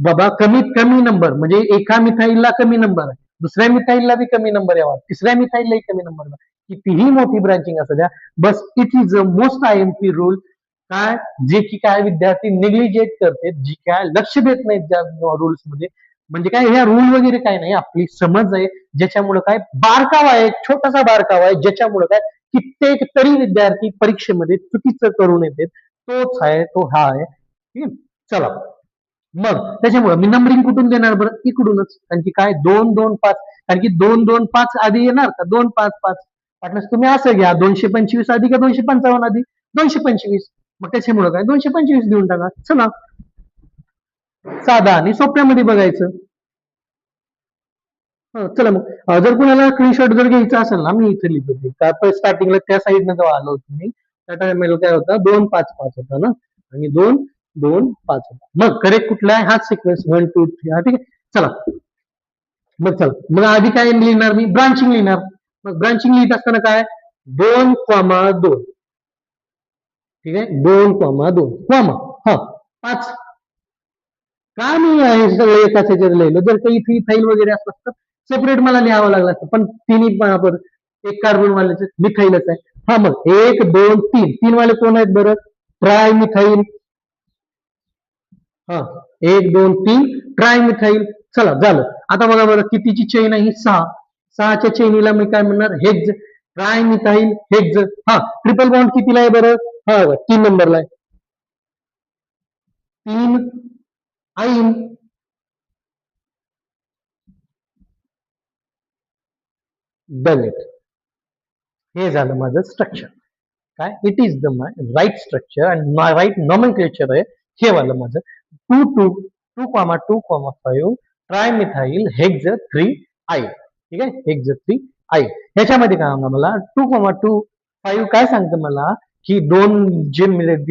बाबा कमीत कमी नंबर म्हणजे एका मिठाईला कमी नंबर आहे, दुसऱ्या मिठाईला बी कमी नंबर यावा, तिसऱ्या मिठाईलाही कमी नंबर यावा. कितीही मोठी ब्रांचिंग असू द्या. बस it is a most IMP rule. काय जे की काय विद्यार्थी निग्लिजेट करते, जी काय लक्ष देत नाहीत ज्या रूल्स मध्ये. म्हणजे काय ह्या रूल वगैरे काय नाही, आपली समज आहे ज्याच्यामुळे काय बारकावा आहे, छोटासा बारकावा आहे ज्याच्यामुळे काय कित्येक तरी विद्यार्थी परीक्षेमध्ये चुकीचं करून येते. तोच आहे तो हा आहे. ठीक आहे. चला मग त्याच्यामुळे मी नंबरिंग कुठून देणार बरं इकडूनच. कारण की काय 2,2,5 कारण की 2,2,5 आधी येणार का 2,5,5. वाटल्यास तुम्ही असं घ्या 225 आधी का 255 आधी 225. मग त्याच्यामुळे काय 225 देऊन टाका. चला साधा आणि सोप्यामध्ये बघायचं. चला मग जर कुणाला स्क्रीनशॉट जर घ्यायचा असेल ना मी इथे लिहितो का स्टार्टिंगला त्या साईडनं जेव्हा आलो होतो मी त्या टायमाला काय होता 2,5,5 होता ना आणि 2,2,5 होता. मग करेक्ट कुठला आहे हाच सिक्वेन्स 1 2 3 हा. ठीक आहे. चला मग आधी काय लिहिणार मी ब्रांचिंग लिहिणार. मग ब्रांचिंग लिहित असताना काय 2,2. ठीक आहे 2,2 हा 5. का मी हे सगळं एकाच ह्याच्यात लिहिलं. जर काही इथे इथाईल वगैरे असलं तर सेपरेट मला लिहावं लागलं असतं. पण तिन्ही आपण एक कार्बन वाल्याचं मिथाईलच आहे. हा मग 1 2 3 3 वाले कोण आहेत बरं ट्राय मिथाईल. हा 1 2 3 ट्राय मिथाईल. चला झालं. आता बघा बरं कितीची चेन आहे ही 6. 6च्या चेनीला मी काय म्हणणार हेक्झ. Try methyl हेक्झ. हा ट्रिपल बॉन्ड कितीला आहे बरं हा 3 नंबरला आहे. 3 आईन. Done it. हे झालं माझं स्ट्रक्चर. काय it is the right structure आणि राईट नॉमेनक्लेचर आहे हे वालं माझं 2,2,2,5 ट्रायमिथाईल हेक्झ 3 ठीक आहे हेक्झ 3 ह्याच्यामध्ये काय मला 2,2,5 काय सांगतं मला की दोन जे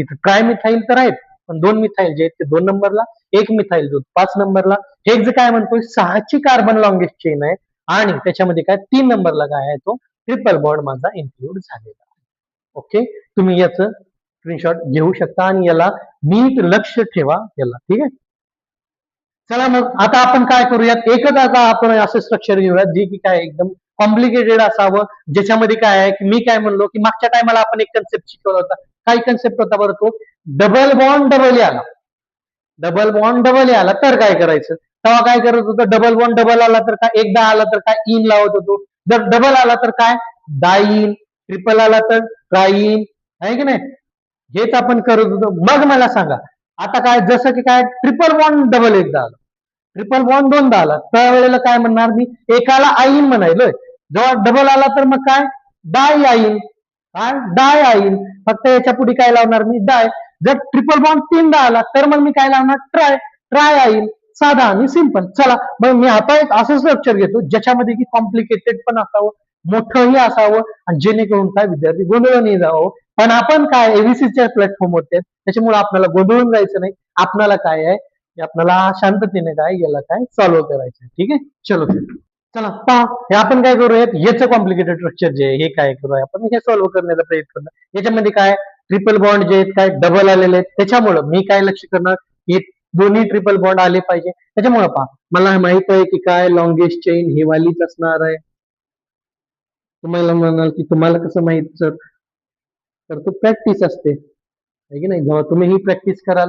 ट्रायमिथाईल तर आहेत पण 2 मिथाईल जे आहेत ते 2 नंबरला, 1 मिथाईल जो 5 नंबरला. हेक्झ काय म्हणतोय 6ची कार्बन लॉंगेस्ट चेन आहे आणि त्याच्यामध्ये काय 3 नंबरला काय आहे तो ट्रिपल बॉन्ड माझा इन्क्लूड झालेला. ओके तुम्ही याचं स्क्रीनशॉट घेऊ शकता आणि याला नीट लक्ष ठेवा याला. ठीक आहे. चला मग आता आपण काय करूयात एकच आता आपण असं स्ट्रक्चर घेऊयात जे की काय एकदम कॉम्प्लिकेटेड असावं ज्याच्यामध्ये काय आहे की मी काय म्हणलो की मागच्या टायमाला आपण एक कन्सेप्ट शिकवला होता. काय कन्सेप्ट होता बरं तो डबल बॉन्ड डबल आला. डबल बॉन्ड डबल आला तर काय करायचं तेव्हा काय करत होतं डबल बॉन्ड डबल आला तर काय एकदा आला तर काय इन लावत होतो. जर डबल आला तर काय डाईन, ट्रिपल आला तर ट्राईन आहे की नाही. हेच आपण करत होतो. मग मला सांगा आता काय, जसं की काय ट्रिपल बॉन्ड डबल एकदा आला, ट्रिपल बॉन्ड दोनदा आला, त्यावेळेला काय म्हणणार मी, एकाला आईन म्हणायलोय. जेव्हा डबल आला तर मग काय, डाय आईन. काय, डाय आईन. फक्त याच्या पुढे काय लावणार मी, डाय. जर ट्रिपल बॉन्ड तीनदा आला तर मग मी काय लावणार, ट्राय. ट्राय आईन. साधा आणि सिंपल. चला मग मी आता एक असं स्ट्रक्चर घेतो ज्याच्यामध्ये की कॉम्प्लिकेटेड पण असावं, मोठंही असावं, आणि जेणेकरून काय विद्यार्थी गोंधळून नाही जावं. पण आपण काय एबीसीच्या प्लॅटफॉर्मवरती त्याच्यामुळे आपल्याला गोंधळून जायचं नाही. आपल्याला काय आहे, आपल्याला शांततेने काय याला काय सॉल्व्ह करायचं. ठीक आहे, चलो चला पहा, हे आपण काय करूयात, याचं कॉम्प्लिकेटेड स्ट्रक्चर जे आहे हे काय करूया आपण, हे सॉल्व्ह करण्याचा प्रयत्न करणार. याच्यामध्ये काय ट्रिपल बॉन्ड जे आहेत काय डबल आलेले आहेत, त्याच्यामुळं मी काय लक्ष करणार, हे दोन्ही ट्रिपल बॉन्ड आले पाहिजे. त्याच्यामुळे पहा, मला माहित आहे की काय लॉंगेस्ट चेन ही वालीच असणार आहे. तुम्हाला म्हणाल की तुम्हाला कसं माहित सर, तर तो प्रॅक्टिस असते आहे की नाही. जेव्हा तुम्ही ही प्रॅक्टिस कराल,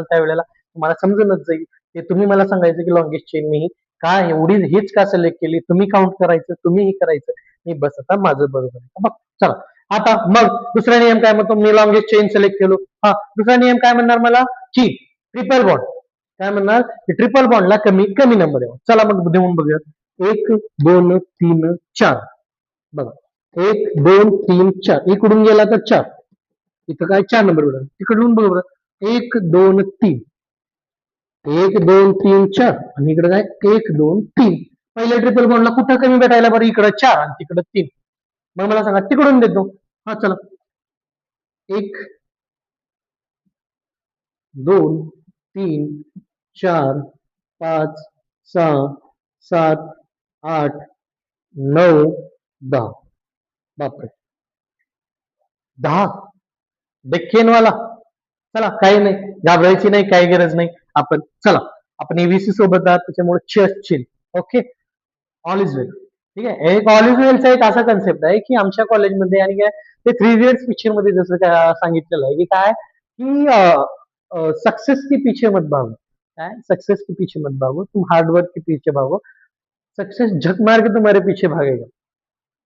त्यावेळेला तुम्हाला समजूनच जाईल. ते तुम्ही मला सांगायचं की लॉंगेस्ट चेन मी काय एवढी हीच का सिलेक्ट केली, तुम्ही काउंट करायचं, तुम्ही हे करायचं. मी बस आता माझं बरोबर आहे बघ. चला आता मग दुसरा नियम काय म्हणतो, मी लॉंगेस्ट चेन सिलेक्ट केलो. हा दुसरा नियम काय म्हणणार मला, की ट्रिपल बॉन्ड काय म्हणणार, ट्रिपल बॉन्डला कमी कमी नंबर आहे. चला मग देऊन बघूयात. 1 2 3 4 बघा, 1 2 3 4, इकडून गेला तर 4, इथं काय 4 नंबर मिळाला. तिकडून बरोबर 1 2 3, 1 2 3 4, आणि इकडे काय 1 2 3. पहिल्या ट्रिपल बॉन्डला कुठं कमी भेटायला बरं, इकडं 4 आणि तिकडं 3. मग मला सांगा तिकडून देतो. हा चला, 1 2 3 4 5 6 7 8 9 10. बापरे, 10 डेक्केनवाला. चला काही नाही, घाबरायची नाही, काही गरज नाही. आपण चला, आपण एबीसी सोबत आहात त्याच्यामुळे chill. Okay, all is well. ठीक आहे, एक ऑल इज वेलचा एक असा कन्सेप्ट आहे की आमच्या कॉलेजमध्ये आणि काय ते 3 इडियट्स पिक्चर मध्ये जसं काय सांगितलेलं आहे की काय की सक्सेस के पीछे मत भागो. काय, सक्सेस के पीछे मत भागो, तुम हार्डवर्क के पीछे भागो, सक्सेस झक मार के तुम्हारे पीछे भागेगा.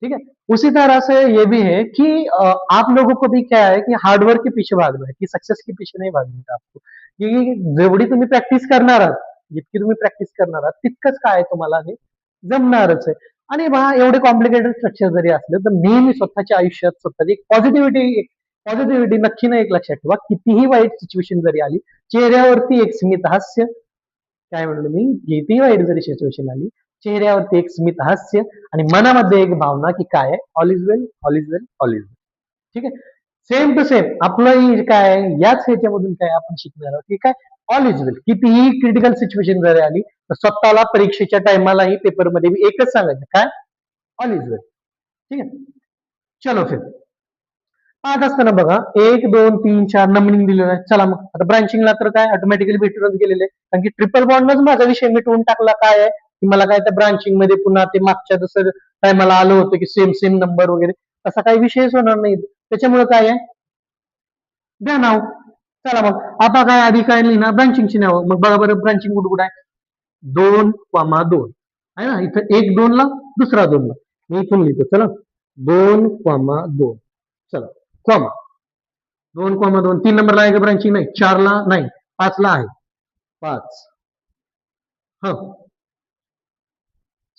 ठीक है, उसी तरह से ये भी है कि आप लोगों को भी क्या है कि हार्डवर्क के पीछे भागना है, कि सक्सेस के पीछे नाही भागना है आपको. की जेवढी तुम्ही प्रॅक्टिस करणार आहात, जितकी तुम्ही प्रॅक्टिस करणार आहात तितकंच काय तुम्हाला हे जमणारच आहे. आणि पहा, एवढे कॉम्प्लिकेटेड स्ट्रक्चर जरी असले तर नेहमी स्वतःच्या आयुष्यात स्वतःची एक पॉझिटिव्हिटी नक्की नाही एक लक्षात ठेवा. कितीही वाईट सिच्युएशन जरी आली, चेहऱ्यावरती एक स्मित हास्य, काय म्हणलं मी, कितीही वाईट जरी सिच्युएशन आली, चेहऱ्यावरती एक स्मित हास्य आणि मनामध्ये एक भावना की काय आहे, all is well, all is well, all is well. ठीक आहे, सेम टू सेम आपलं काय आहे, याच ह्याच्यामधून काय आपण शिकणार आहोत की काय ऑल इज वेल. कितीही क्रिटिकल सिच्युएशन जरी आली तर स्वतःला परीक्षेच्या टायमालाही पेपरमध्ये एकच सांगायचं, काय ऑल इज वेल. ठीक आहे, चलो फिर पाहत असताना बघा 1 2 3 4 नंबरिंग दिलेलं आहे. चला मग आता ब्रांचिंगला तर काय ऑटोमॅटिकली भेटूनच गेलेले, कारण की ट्रिपल बॉन्डच माझा विषय मिटवून टाकला. काय आहे की मला काय त्या ब्रांचिंग मध्ये पुन्हा ते मागच्या जसं टायमाला आलं होतं की सेम सेम नंबर वगैरे असा काही विषयच होणार नाही. त्याच्यामुळे काय आहे, द्या नाव. चला मग आता काय आधी काय लिहिणार, ब्रांचिंगची नाव. मग बघा बरं ब्रांचिंग कुठं कुठं आहे, 2,2 आहे ना, इथं 1 2 ला, दुसरा 2 ला. मी इथून लिहितो, चला 2,2. चला कॉमा 2,2. 3 नंबरला आहे का ब्रांचिंग, नाही. 4 ला नाही, 5 ला आहे, 5. हा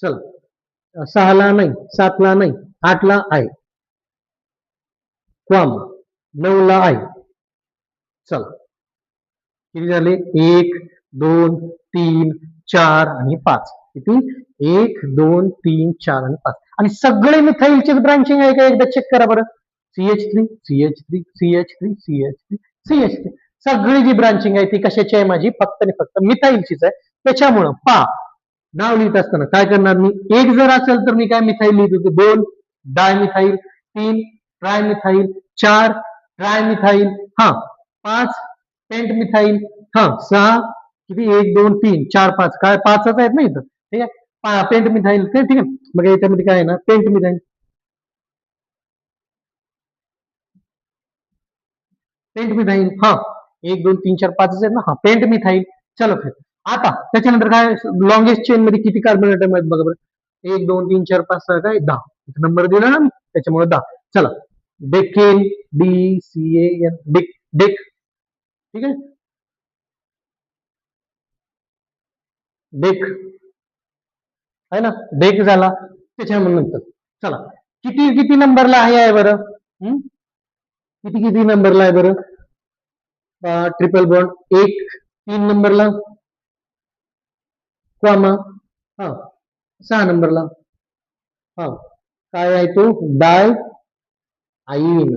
चला 6 ला नाही, 7 ला नाही, 8 ला आहे, कॉमा 9 ला आहे. चला किती झाले, 1 2 3 4 आणि 5. किती, 1 2 3 4 आणि 5. आणि सगळे मिथाईलचे ब्रांचिंग आहे का एकदा चेक करा बरं. CH3 CH3 CH3 CH3 CH3, सगळी जी ब्रांचिंग आहे ती कशाची आहे माझी, फक्त आणि फक्त मिथाईलचीच आहे. त्याच्यामुळं पा नाव लिहित असताना काय करणार मी, 1 जर असेल तर मी काय मिथाईल लिहित होतो, 2 डायमिथाईल, 3 ट्रायमिथाईल, 4 ट्रायमिथाईल, हा 5 पेंटमिथाईल, हा 6 किती, 1 2 3 4 5, काय 5च आहेत ना इथं. ठीक आहे, पेंटमिथाईल ते ठीक आहे. मग याच्यामध्ये काय आहे ना, पेंटमिथाईल, पेंटमिथाईल, हा 1 2 3 4 5 आहेत ना, हा पेंटमिथाईल. चलो फिर आता त्याच्यानंतर काय, लॉंगेस्ट चेन मध्ये किती कार्बन ऍटम आहेत बघा बरं, 1 2 3 4 5 6 काय 10. नंबर दिला ना मी, त्याच्यामुळे 10. चला डेकेन DCAN, डिक डिक. ठीक आहे, डेक आहे ना, डेक झाला. त्याच्यानंतर चला, किती किती नंबरला आहे बरं? हं? किती किती नंबरला आहे बरं? ट्रिपल बॉन्ड एक. 3 नंबरला कॉमा. हा, 6 नंबरला. हा, काय आहे तो? डाय आईन.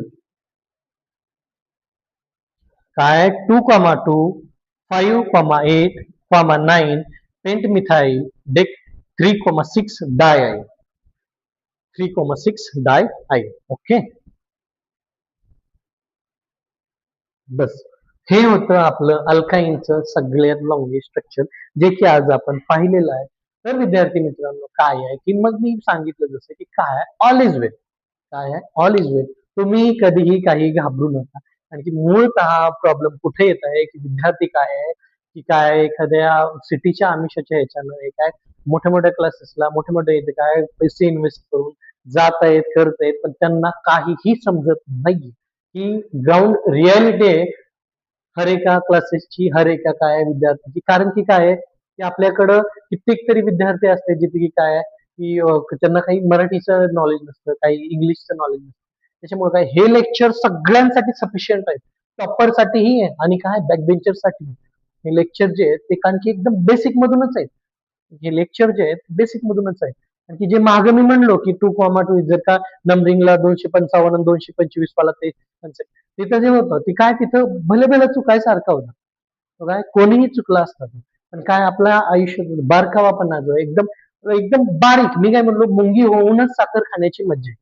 काय? 2,2, 5,8, 9 पेंट मिथाइल डेक 3,6 डाय आहे. 3,6 डाय आहे. ओके, बस. हे होतं आपलं अल्काईनचं सगळ्यात लॉंगेस्ट स्ट्रक्चर, जे की आज आपण पाहिलेलं आहे. तर विद्यार्थी मित्रांनो, काय आहे की मग मी सांगितलं जसं की काय आहे, ऑल इज वेल. काय आहे? ऑल इज वेल. तुम्ही कधीही काही घाबरू नका. कारण की मूळतः प्रॉब्लेम कुठे येत आहे की विद्यार्थी काय आहे की काय एखाद्या सिटीच्या आमिषाच्या ह्याच्यानं काय मोठ्या मोठ्या क्लासेसला मोठे मोठे इथे काय पैसे इन्व्हेस्ट करून जात आहेत, करत आहेत, पण त्यांना काहीही समजत नाही की ग्राउंड रियालिटी आहे हर एका क्लासेसची, हर एका काय विद्यार्थ्याची. कारण की काय आहे की आपल्याकडं कित्येक तरी विद्यार्थी असतात जिथे की काय आहे की त्यांना काही मराठीचं नॉलेज नसतं, काही इंग्लिशचं नॉलेज नसतं. त्याच्यामुळे काय हे लेक्चर सगळ्यांसाठी सफिशियंट आहे. टॉपर साठीही आहे आणि काय बॅक बेंचर साठी. हे लेक्चर जे आहेत ते कारण की एकदम बेसिक मधूनच आहेत. हे लेक्चर जे आहेत बेसिक मधूनच आहे. कारण की जे मागे मी म्हणलो की 2,2 जर का नंबरिंगला 255 आणि 225 वाला ते concept, तिथं जे होतं ते काय तिथं भले भले चुकायसारखा होता. तो काय कोणीही चुकला असतात. पण काय आपल्या आयुष्यात बारकावापणा जो आहे, एकदम एकदम बारीक. मी काय म्हणलो, मुंगी होऊनच साखर खाण्याची मज्जा आहे.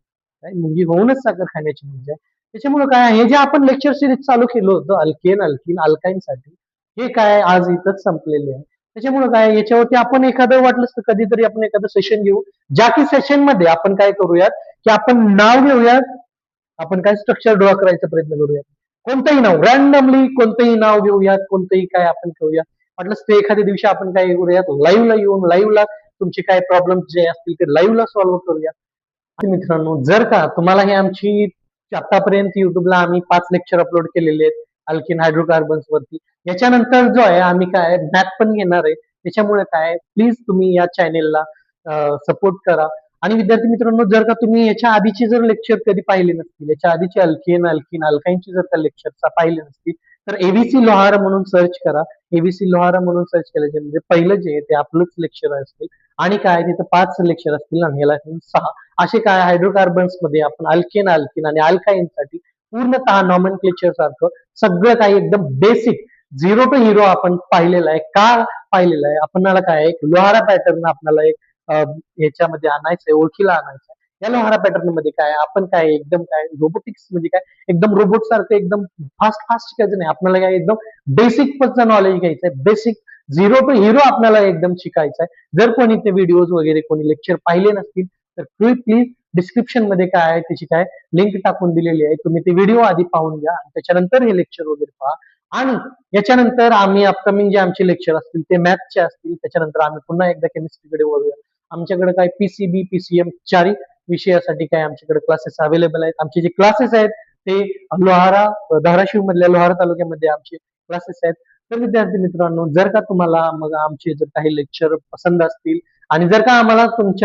काय मुंगी होऊनच साखर खाण्याची मज्जा आहे. त्याच्यामुळे काय हे जे आपण लेक्चर सिरीज चालू केलं होतं अल्केन अल्किन अल्काईन साठी, हे काय आज इथंच संपलेले आहे. त्याच्यामुळे काय याच्यावरती आपण एखादं वाटलं तर कधीतरी आपण एखादं सेशन घेऊ, ज्या की सेशन मध्ये आपण काय करूयात की आपण नाव घेऊयात, आपण काय स्ट्रक्चर ड्रॉ करायचा प्रयत्न करूयात. कोणतंही नाव रॅन्डमली, कोणतंही नाव घेऊयात, कोणतंही काय आपण करूया. वाटलं ते एखाद्या दिवशी आपण काय करूयात, लाईव्हला येऊन लाईव्हला तुमचे काय प्रॉब्लेम जे असतील ते लाईव्हला सॉल्व्ह करूया. मित्रांनो, जर का तुम्हाला हे आमची आतापर्यंत युट्यूबला आम्ही 5 लेक्चर अपलोड केलेले आहेत अल्किन हायड्रोकार्बन्स वरती. याच्यानंतर जो आहे आम्ही काय मॅथ पण घेणार आहे. त्याच्यामुळे काय प्लीज तुम्ही या चॅनेलला सपोर्ट करा. आणि विद्यार्थी मित्रांनो, जर का तुम्ही याच्या आधीचे जर लेक्चर कधी पाहिले नसतील, याच्या आधीचे अल्केन अल्किन अल्काईनचे जर का लेक्चर पाहिले नसतील, तर एबीसी लोहारा म्हणून सर्च करा. एबीसी लोहारा म्हणून सर्च केल्याचे म्हणजे पहिलं जे आहे ते आपलंच लेक्चर असतील. आणि काय तिथं 5 लेक्चर असतील आणि ह्याला 6. असे काय हायड्रोकार्बन्स मध्ये आपण अल्केन अल्किन आणि अल्काईन साठी पूर्णतः नॉमेनक्लेचर सारखं सगळं काही एकदम बेसिक 0 to 0 आपण पाहिलेलं आहे. का पाहिलेलं आहे? आपल्याला काय एक लोहारा पॅटर्न आपल्याला एक याच्यामध्ये आणायचंय, ओळखीला आणायचंय. या लोहारा पॅटर्न मध्ये काय आपण काय एकदम काय रोबोटिक्स म्हणजे काय एकदम रोबोट सारखं एकदम फास्ट फास्ट शिकायचं नाही. आपल्याला काय एकदम बेसिक पद्धतीचं नॉलेज घ्यायचंय. बेसिक 0 to 0 आपल्याला एकदम शिकायचं आहे. जर कोणी ते व्हिडिओज वगैरे कोणी लेक्चर पाहिले नसतील तर प्लीज डिस्क्रिप्शन मध्ये काय आहे त्याची काय लिंक टाकून दिलेली आहे. तुम्ही ते व्हिडिओ आधी पाहून घ्या आणि त्याच्यानंतर हे लेक्चर वगैरे पहा. आणि याच्यानंतर आम्ही अपकमिंग जे आमचे लेक्चर असतील ते मॅथचे असतील. त्याच्यानंतर आम्ही पुन्हा एकदा केमिस्ट्रीकडे वळूया. आमच्याकडे काय पीसीबी पीसीएम चारही विषयासाठी काय आमच्याकडे क्लासेस अवेलेबल आहेत. आमचे जे क्लासेस आहेत ते लोहारा धाराशिव मधल्या लोहारा तालुक्यामध्ये आमचे क्लासेस आहेत. तर विद्यार्थी मित्रांनो, जर का तुम्हाला मग आमचे जर काही लेक्चर पसंत असतील आणि जर का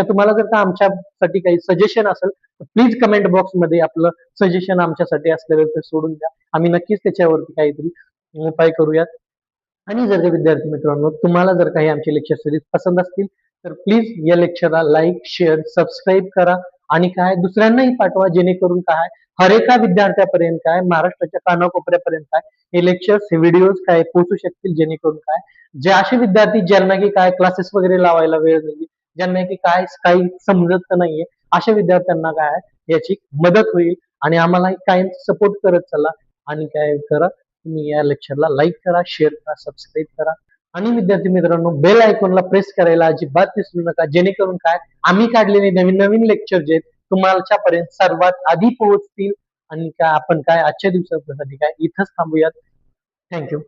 तुम्हाला जर का आमच्यासाठी काही सजेशन असेल तर प्लीज कमेंट बॉक्स मध्ये आपलं सजेशन आमच्यासाठी असलेलं ते सोडून द्या. आम्ही नक्कीच त्याच्यावरती काहीतरी उपाय करूयात. आणि जर का विद्यार्थी मित्रांनो तुम्हाला जर काही आमचे लेक्चर सिरीज पसंत असतील तर प्लीज या लेक्चरला लाईक शेअर सबस्क्राईब करा आणि काय दुसऱ्यांनाही पाठवा, जेणेकरून काय हर एका विद्यार्थ्यापर्यंत काय महाराष्ट्राच्या कानाकोपऱ्यापर्यंत काय हे लेक्चर्स हे व्हिडिओज काय पोहोचू शकतील. जेणेकरून काय जे असे विद्यार्थी ज्यांना की काय क्लासेस वगैरे लावायला वेळ नाही, ज्यांना की काय काही समजत नाहीये, अशा विद्यार्थ्यांना काय याची मदत होईल. आणि आम्हाला काय सपोर्ट करत चला आणि काय करा तुम्ही या लेक्चरला लाईक करा, शेअर करा, सबस्क्राईब करा. आणि विद्यार्थी मित्रांनो, बेल आयकॉनला प्रेस करायला अजिबात विसरू नका, जेणेकरून काय आम्ही काढलेले नवीन नवीन लेक्चर जे तुम्हाच्यापर्यंत सर्वात आधी पोहोचतील. आणि काय आपण काय आजच्या दिवसासाठी काय इथंच थांबूयात. थँक्यू.